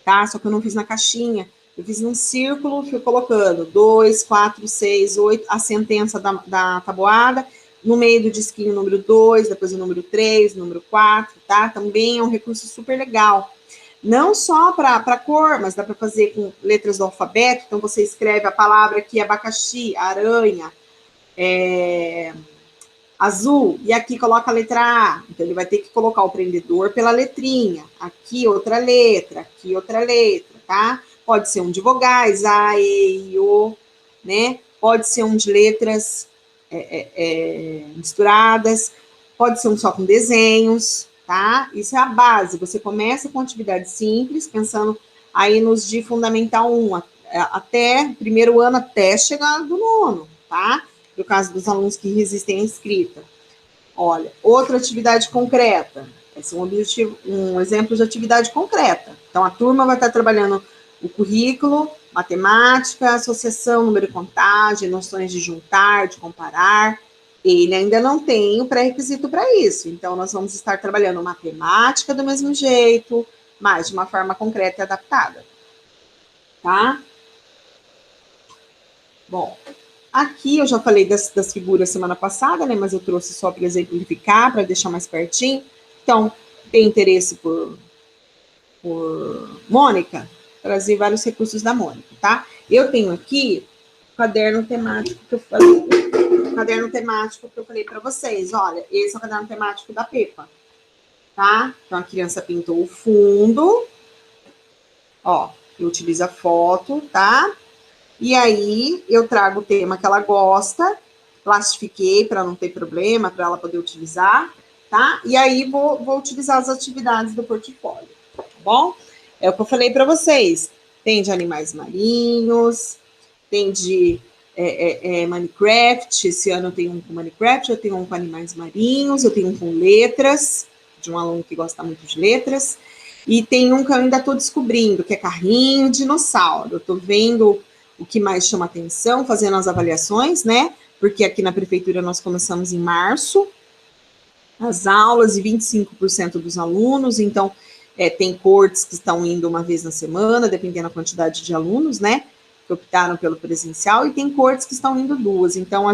tá? Só que eu não fiz na caixinha. Eu fiz num círculo, fui colocando 2, 4, 6, 8, a sentença da tabuada, no meio do disquinho número 2, depois o número 3, número 4, tá? Também é um recurso super legal. Não só para cor, mas dá para fazer com letras do alfabeto. Então, você escreve a palavra aqui, abacaxi, aranha, azul, e aqui coloca a letra A. Então, ele vai ter que colocar o prendedor pela letrinha. Aqui outra letra, tá? Pode ser um de vogais, A, E, I, O, né? Pode ser um de letras misturadas, pode ser um só com desenhos, tá? Isso é a base. Você começa com atividade simples, pensando aí nos de Fundamental 1, até primeiro ano, até chegar do nono, tá? No caso dos alunos que resistem à escrita. Olha, outra atividade concreta. Esse é um exemplo de atividade concreta. Então, a turma vai estar trabalhando o currículo, matemática, associação, número e contagem, noções de juntar, de comparar. Ele ainda não tem o pré-requisito para isso. Então, nós vamos estar trabalhando matemática do mesmo jeito, mas de uma forma concreta e adaptada. Tá? Bom, aqui eu já falei das figuras semana passada, né? Mas eu trouxe só para exemplificar, para deixar mais pertinho. Então, tem interesse por Mônica? Trazer vários recursos da Mônica, tá? Eu tenho aqui o caderno temático que eu falei, para vocês. Olha, esse é o caderno temático da Pepa, tá? Então, a criança pintou o fundo, ó, eu utilizo a foto, tá? E aí, eu trago o tema que ela gosta, plastifiquei para não ter problema, para ela poder utilizar, tá? E aí, vou utilizar as atividades do portfólio, tá bom? É o que eu falei para vocês. Tem de animais marinhos, tem de Minecraft. Esse ano eu tenho um com Minecraft, eu tenho um com animais marinhos, eu tenho um com letras, de um aluno que gosta muito de letras. E tem um que eu ainda estou descobrindo, que é carrinho dinossauro. Eu estou vendo o que mais chama atenção, fazendo as avaliações, né? Porque aqui na prefeitura nós começamos em março, as aulas, e 25% dos alunos, então tem cortes que estão indo uma vez na semana, dependendo da quantidade de alunos, né? Que optaram pelo presencial, e tem cortes que estão indo 2. Então,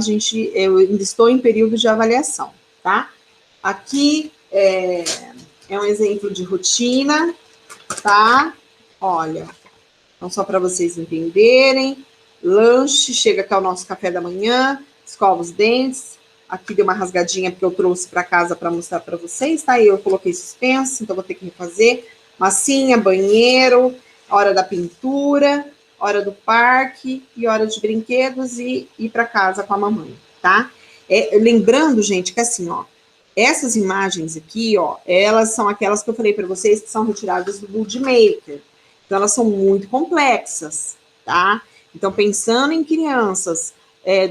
eu ainda estou em período de avaliação, tá? Aqui é um exemplo de rotina, tá? Olha, então só para vocês entenderem, lanche, chega aqui ao nosso café da manhã, escova os dentes, aqui deu uma rasgadinha porque eu trouxe para casa para mostrar para vocês, tá? E eu coloquei suspenso, então vou ter que refazer. Massinha, banheiro, hora da pintura, hora do parque e hora de brinquedos e ir para casa com a mamãe, tá? Lembrando, gente, que assim, ó, essas imagens aqui, ó, elas são aquelas que eu falei para vocês que são retiradas do Moodmaker. Então, elas são muito complexas, tá? Então, pensando em crianças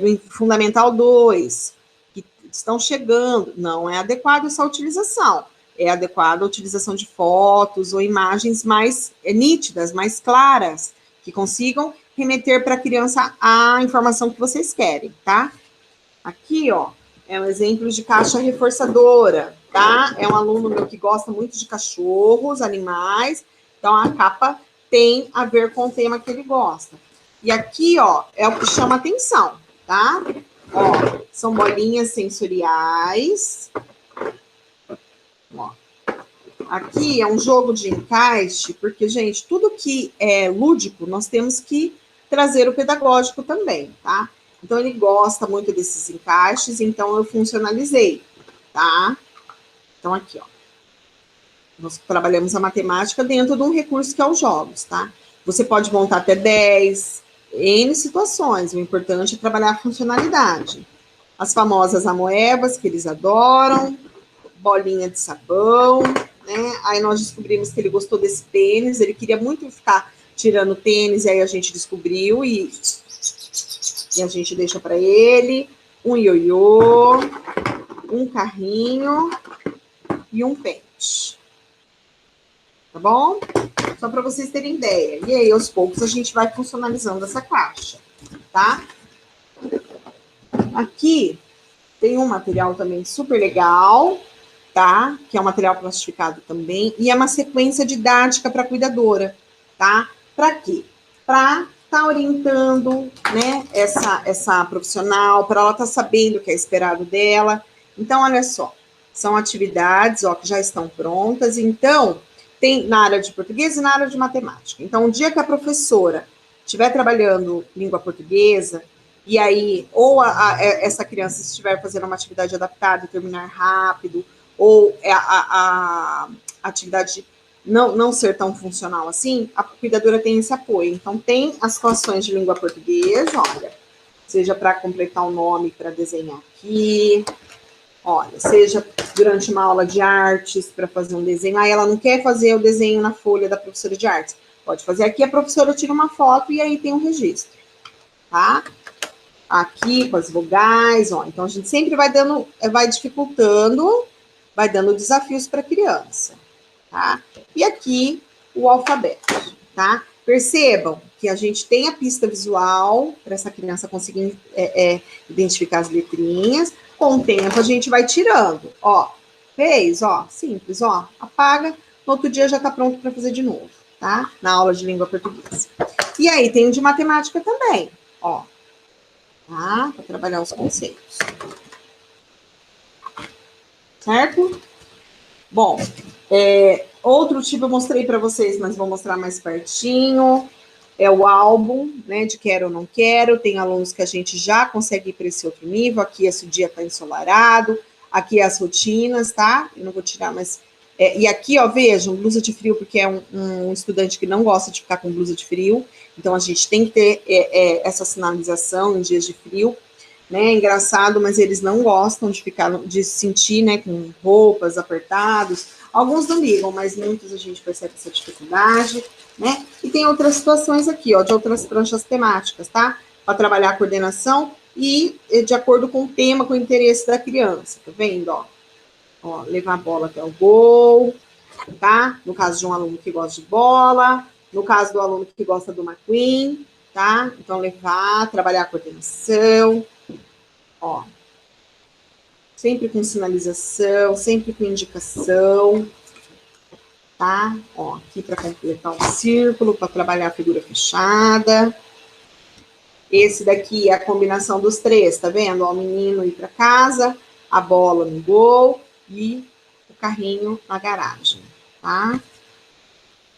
do Fundamental 2, que estão chegando, não é adequado essa utilização. É adequada a utilização de fotos ou imagens mais nítidas, mais claras, que consigam remeter para a criança a informação que vocês querem, tá? Aqui, ó, é um exemplo de caixa reforçadora, tá? É um aluno meu que gosta muito de cachorros, animais, então a capa tem a ver com o tema que ele gosta. E aqui, ó, é o que chama atenção, tá? Ó, são bolinhas sensoriais. Ó. Aqui é um jogo de encaixe, porque, gente, tudo que é lúdico, nós temos que trazer o pedagógico também, tá? Então, ele gosta muito desses encaixes, então eu funcionalizei, tá? Então, aqui, ó. Nós trabalhamos a matemática dentro de um recurso que é os jogos, tá? Você pode montar até 10, N situações. O importante é trabalhar a funcionalidade. As famosas amoebas, que eles adoram, bolinha de sabão, né? Aí nós descobrimos que ele gostou desse tênis, ele queria muito ficar tirando tênis, e aí a gente descobriu e a gente deixa para ele um ioiô, um carrinho e um pente. Tá bom? Só para vocês terem ideia. E aí, aos poucos, a gente vai funcionalizando essa caixa, tá? Aqui tem um material também super legal, tá? Que é um material plastificado também, e é uma sequência didática para a cuidadora, tá? Para quê? Para tá orientando, né, essa profissional, para ela estar sabendo o que é esperado dela. Então, olha só, são atividades, ó, que já estão prontas. Então, tem na área de português e na área de matemática. Então, o dia que a professora estiver trabalhando língua portuguesa, e aí, ou essa criança estiver fazendo uma atividade adaptada e terminar rápido, ou a atividade não ser tão funcional assim, a cuidadora tem esse apoio. Então, tem as situações de língua portuguesa, olha, seja para completar o nome, para desenhar aqui, olha, seja durante uma aula de artes, para fazer um desenho. Aí ela não quer fazer o desenho na folha da professora de artes. Pode fazer aqui, a professora tira uma foto e aí tem um registro, tá? Aqui com as vogais, ó. Então, a gente sempre vai dificultando, vai dando desafios para a criança. Tá? E aqui o alfabeto, tá? Percebam que a gente tem a pista visual para essa criança conseguir identificar as letrinhas. Com o tempo a gente vai tirando, ó. Fez, ó, simples, ó. Apaga, no outro dia já está pronto para fazer de novo, tá? Na aula de língua portuguesa. E aí tem o de matemática também, ó. Tá? Para trabalhar os conceitos. Certo? Bom, outro tipo eu mostrei para vocês, mas vou mostrar mais pertinho. É o álbum, né, de quero ou não quero. Tem alunos que a gente já consegue ir para esse outro nível. Aqui esse dia está ensolarado. Aqui as rotinas, tá? Eu não vou tirar, mas... e aqui, ó, vejam, blusa de frio, porque é um estudante que não gosta de ficar com blusa de frio. Então, a gente tem que ter essa sinalização em dias de frio. Né, é engraçado, mas eles não gostam de se sentir, né, com roupas apertadas. Alguns não ligam, mas muitos a gente percebe essa dificuldade, né? E tem outras situações aqui, ó, de outras pranchas temáticas, tá? Para trabalhar a coordenação e de acordo com o tema, com o interesse da criança, tá vendo, ó? Ó, levar a bola até o gol, tá? No caso de um aluno que gosta de bola, no caso do aluno que gosta do McQueen, tá? Então, levar, trabalhar a coordenação, ó, sempre com sinalização, sempre com indicação, tá? Ó, aqui para completar um círculo, para trabalhar a figura fechada. Esse daqui é a combinação dos três, tá vendo? Ó, o menino ir para casa, a bola no gol e o carrinho na garagem, tá?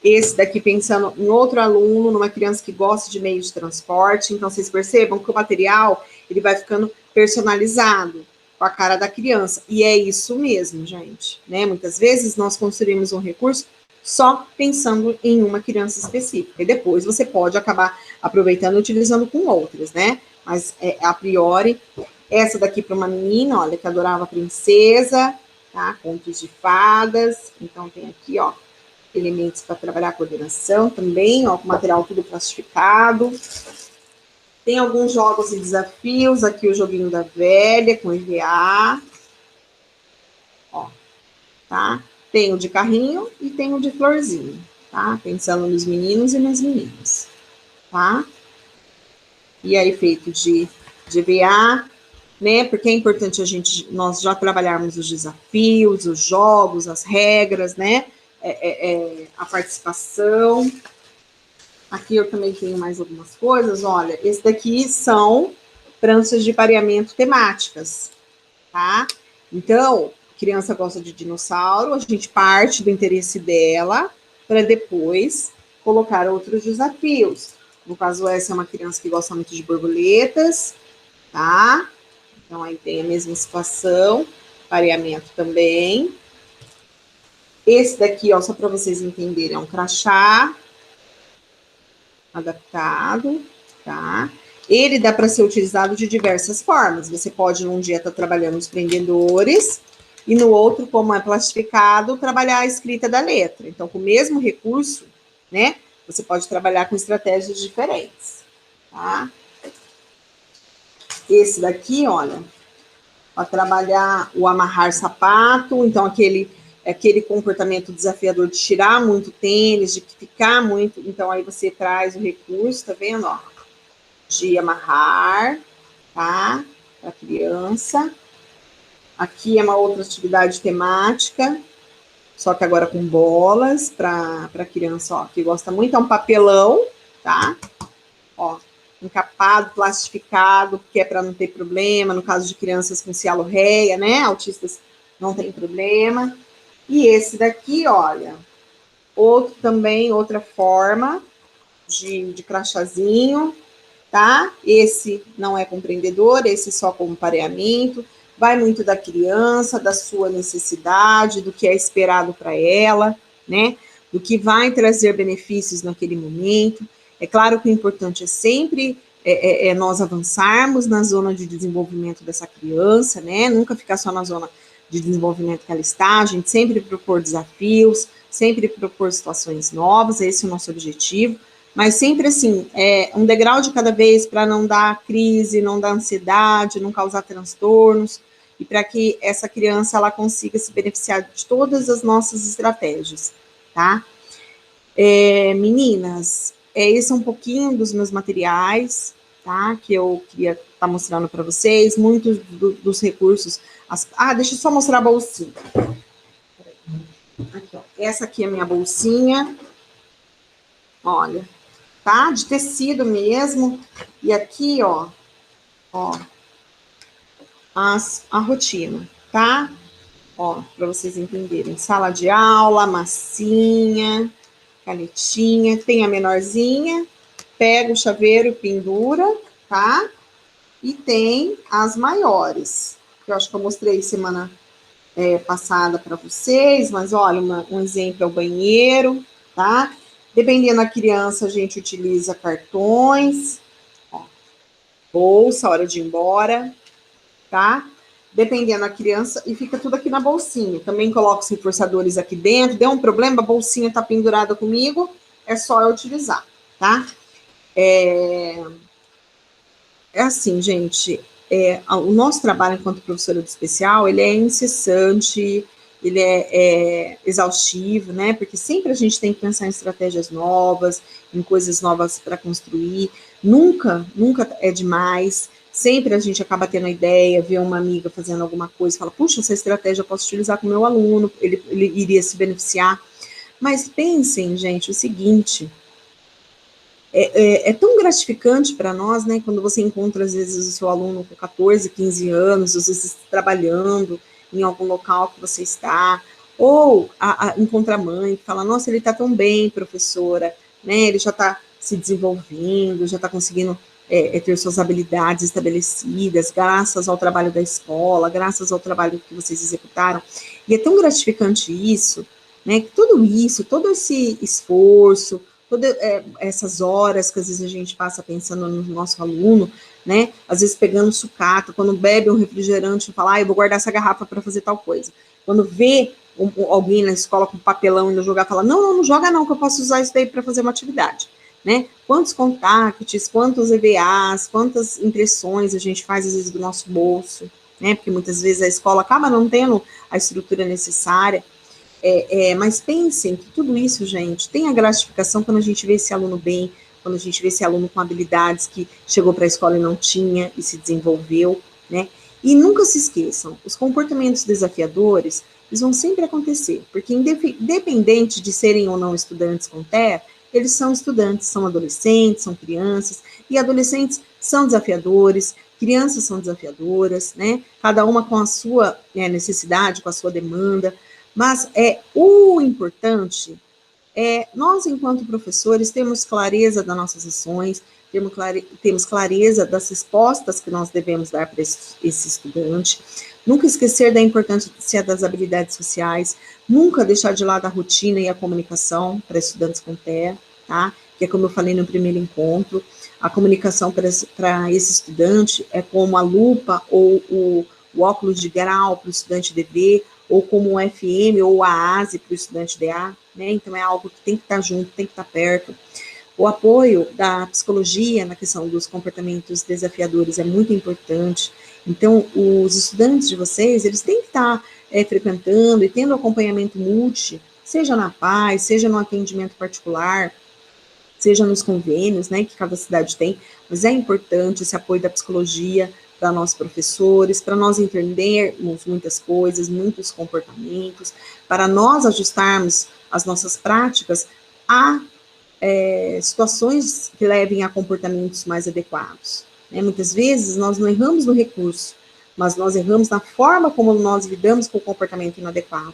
Esse daqui pensando em outro aluno, numa criança que gosta de meio de transporte. Então, vocês percebam que o material, ele vai ficando personalizado com a cara da criança. E é isso mesmo, gente, né? Muitas vezes nós construímos um recurso só pensando em uma criança específica. E depois você pode acabar aproveitando e utilizando com outras, né? Mas, a priori, essa daqui para uma menina, olha, que adorava princesa, tá? Contos de fadas. Então, tem aqui, ó, elementos para trabalhar a coordenação também, ó, com material tudo plastificado. Tem alguns jogos e desafios, aqui o joguinho da velha, com EVA. Ó, tá? Tem o de carrinho e tem o de florzinho, tá? Pensando nos meninos e nas meninas, tá? E aí, feito de EVA, né? Porque é importante nós já trabalharmos os desafios, os jogos, as regras, né? A participação. Aqui eu também tenho mais algumas coisas. Olha, esse daqui são pranchas de pareamento temáticas, tá? Então, criança gosta de dinossauro, a gente parte do interesse dela para depois colocar outros desafios. No caso, essa é uma criança que gosta muito de borboletas, tá? Então, aí tem a mesma situação, pareamento também. Esse daqui, ó, só para vocês entenderem, é um crachá adaptado, tá? Ele dá para ser utilizado de diversas formas. Você pode, num dia, estar trabalhando os prendedores, e no outro, como é plastificado, trabalhar a escrita da letra. Então, com o mesmo recurso, né, você pode trabalhar com estratégias diferentes, tá? Esse daqui, olha, para trabalhar o amarrar sapato, então aquele comportamento desafiador de tirar muito tênis, de ficar muito, então aí você traz o recurso, tá vendo, ó, de amarrar, tá, para criança. Aqui é uma outra atividade temática, só que agora com bolas, para criança, ó, que gosta muito, é um papelão, tá, ó, encapado, plastificado, que é para não ter problema, no caso de crianças com cialorreia, né, autistas não tem problema. E esse daqui, olha, outro também, outra forma de crachazinho, tá? Esse não é com prendedor, esse só com pareamento, vai muito da criança, da sua necessidade, do que é esperado para ela, né? Do que vai trazer benefícios naquele momento. É claro que o importante é sempre nós avançarmos na zona de desenvolvimento dessa criança, né? Nunca ficar só na zona de desenvolvimento que ela está, a gente sempre propor desafios, sempre propor situações novas, esse é o nosso objetivo, mas sempre assim, um degrau de cada vez para não dar crise, não dar ansiedade, não causar transtornos, e para que essa criança ela consiga se beneficiar de todas as nossas estratégias, tá? Meninas, esse é um pouquinho dos meus materiais, tá? Que eu queria estar mostrando para vocês, muitos dos recursos. Deixa eu só mostrar a bolsinha. Aqui, ó. Essa aqui é a minha bolsinha. Olha, tá? De tecido mesmo. E aqui, ó, a rotina, tá? Ó, para vocês entenderem. Sala de aula, massinha, canetinha. Tem a menorzinha, pega o chaveiro, pendura, tá? E tem as maiores, que eu acho que eu mostrei semana passada para vocês, mas olha, um exemplo é o banheiro, tá? Dependendo da criança, a gente utiliza cartões, ó, bolsa, hora de ir embora, tá? Dependendo da criança, e fica tudo aqui na bolsinha. Também coloco os reforçadores aqui dentro, deu um problema, a bolsinha tá pendurada comigo, é só eu utilizar, tá? Assim, gente, o nosso trabalho enquanto professora de especial, ele é incessante, ele é exaustivo, né? Porque sempre a gente tem que pensar em estratégias novas, em coisas novas para construir. Nunca é demais. Sempre a gente acaba tendo a ideia, vê uma amiga fazendo alguma coisa, fala, puxa, essa estratégia eu posso utilizar com o meu aluno, ele iria se beneficiar. Mas pensem, gente, o seguinte, é tão gratificante para nós, né, quando você encontra, às vezes, o seu aluno com 14, 15 anos, às vezes trabalhando em algum local que você está, ou encontra a mãe que fala, nossa, ele está tão bem, professora, né, ele já está se desenvolvendo, já está conseguindo ter suas habilidades estabelecidas, graças ao trabalho da escola, graças ao trabalho que vocês executaram, e é tão gratificante isso, né, que tudo isso, todo esse esforço, todas essas horas que às vezes a gente passa pensando no nosso aluno, né? Às vezes pegando sucata, quando bebe um refrigerante, fala, eu vou guardar essa garrafa para fazer tal coisa. Quando vê alguém na escola com papelão indo jogar, fala, não joga não, que eu posso usar isso daí para fazer uma atividade, né? Quantos contactos, quantos EVAs, quantas impressões a gente faz às vezes do nosso bolso, né? Porque muitas vezes a escola acaba não tendo a estrutura necessária. Mas pensem que tudo isso, gente, tem a gratificação quando a gente vê esse aluno bem, quando a gente vê esse aluno com habilidades que chegou para a escola e não tinha e se desenvolveu, né? E nunca se esqueçam, os comportamentos desafiadores, eles vão sempre acontecer, porque independente de serem ou não estudantes com TEA, eles são estudantes, são adolescentes, são crianças, e adolescentes são desafiadores, crianças são desafiadoras, né? Cada uma com a sua necessidade, com a sua demanda, mas o importante nós, enquanto professores, temos clareza das nossas ações, temos clareza das respostas que nós devemos dar para esse estudante, nunca esquecer da importância das habilidades sociais, nunca deixar de lado a rotina e a comunicação para estudantes com TEA, tá? Que é como eu falei no primeiro encontro, a comunicação para esse estudante é como a lupa ou o óculos de grau para o estudante DV, ou como o FM ou a ASE para o estudante DA, né? Então é algo que tem que estar junto, tem que estar perto. O apoio da psicologia na questão dos comportamentos desafiadores é muito importante. Então, os estudantes de vocês, eles têm que estar frequentando e tendo acompanhamento multi, seja na paz, seja no atendimento particular, seja nos convênios, né, que cada cidade tem, mas é importante esse apoio da psicologia para nós professores, para nós entendermos muitas coisas, muitos comportamentos, para nós ajustarmos as nossas práticas a situações que levem a comportamentos mais adequados. Né? Muitas vezes nós não erramos no recurso, mas nós erramos na forma como nós lidamos com o comportamento inadequado.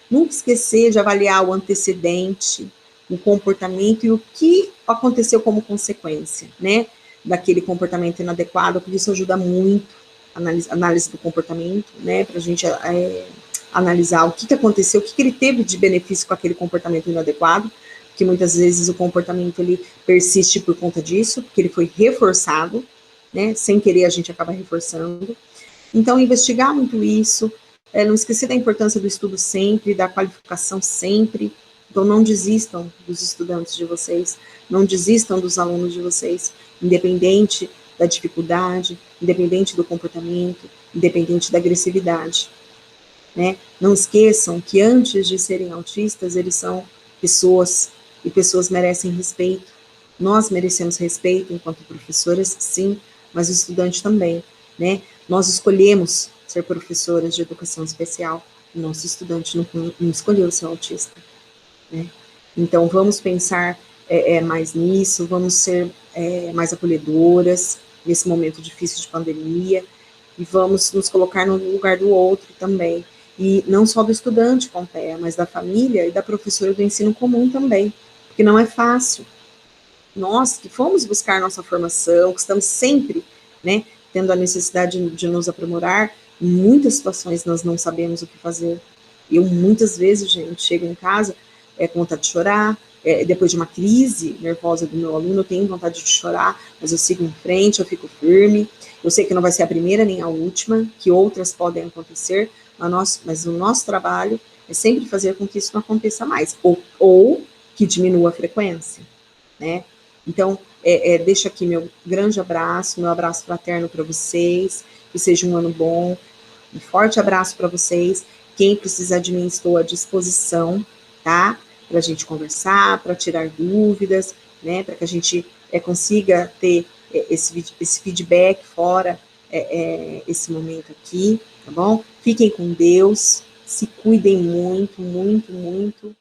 Nunca esquecer de avaliar o antecedente, o comportamento e o que aconteceu como consequência, né, daquele comportamento inadequado, porque isso ajuda muito a análise do comportamento, né, para a gente analisar o que aconteceu, o que ele teve de benefício com aquele comportamento inadequado, porque muitas vezes o comportamento ele persiste por conta disso, porque ele foi reforçado, né, sem querer a gente acaba reforçando. Então, investigar muito isso, não esquecer da importância do estudo sempre, da qualificação sempre. Então, não desistam dos estudantes de vocês, não desistam dos alunos de vocês, independente da dificuldade, independente do comportamento, independente da agressividade. Né? Não esqueçam que antes de serem autistas, eles são pessoas, e pessoas merecem respeito. Nós merecemos respeito enquanto professoras, sim, mas o estudante também, né? Nós escolhemos ser professoras de educação especial, o nosso estudante não escolheu ser autista, né? Então, vamos pensar mais nisso, vamos ser mais acolhedoras nesse momento difícil de pandemia, e vamos nos colocar no lugar do outro também, e não só do estudante com TEA, mas da família e da professora do ensino comum também, porque não é fácil. Nós que fomos buscar nossa formação, que estamos sempre, né, tendo a necessidade de nos aprimorar, em muitas situações nós não sabemos o que fazer. Eu, muitas vezes, gente, chego em casa com vontade de chorar, depois de uma crise nervosa do meu aluno, eu tenho vontade de chorar, mas eu sigo em frente, eu fico firme, eu sei que não vai ser a primeira nem a última, que outras podem acontecer, mas o nosso trabalho é sempre fazer com que isso não aconteça mais, ou que diminua a frequência, né? Então, deixo aqui meu grande abraço, meu abraço fraterno para vocês, que seja um ano bom, um forte abraço para vocês. Quem precisar de mim, estou à disposição, tá? Para a gente conversar, para tirar dúvidas, né? Para que a gente consiga ter esse feedback fora esse momento aqui, tá bom? Fiquem com Deus, se cuidem muito, muito, muito.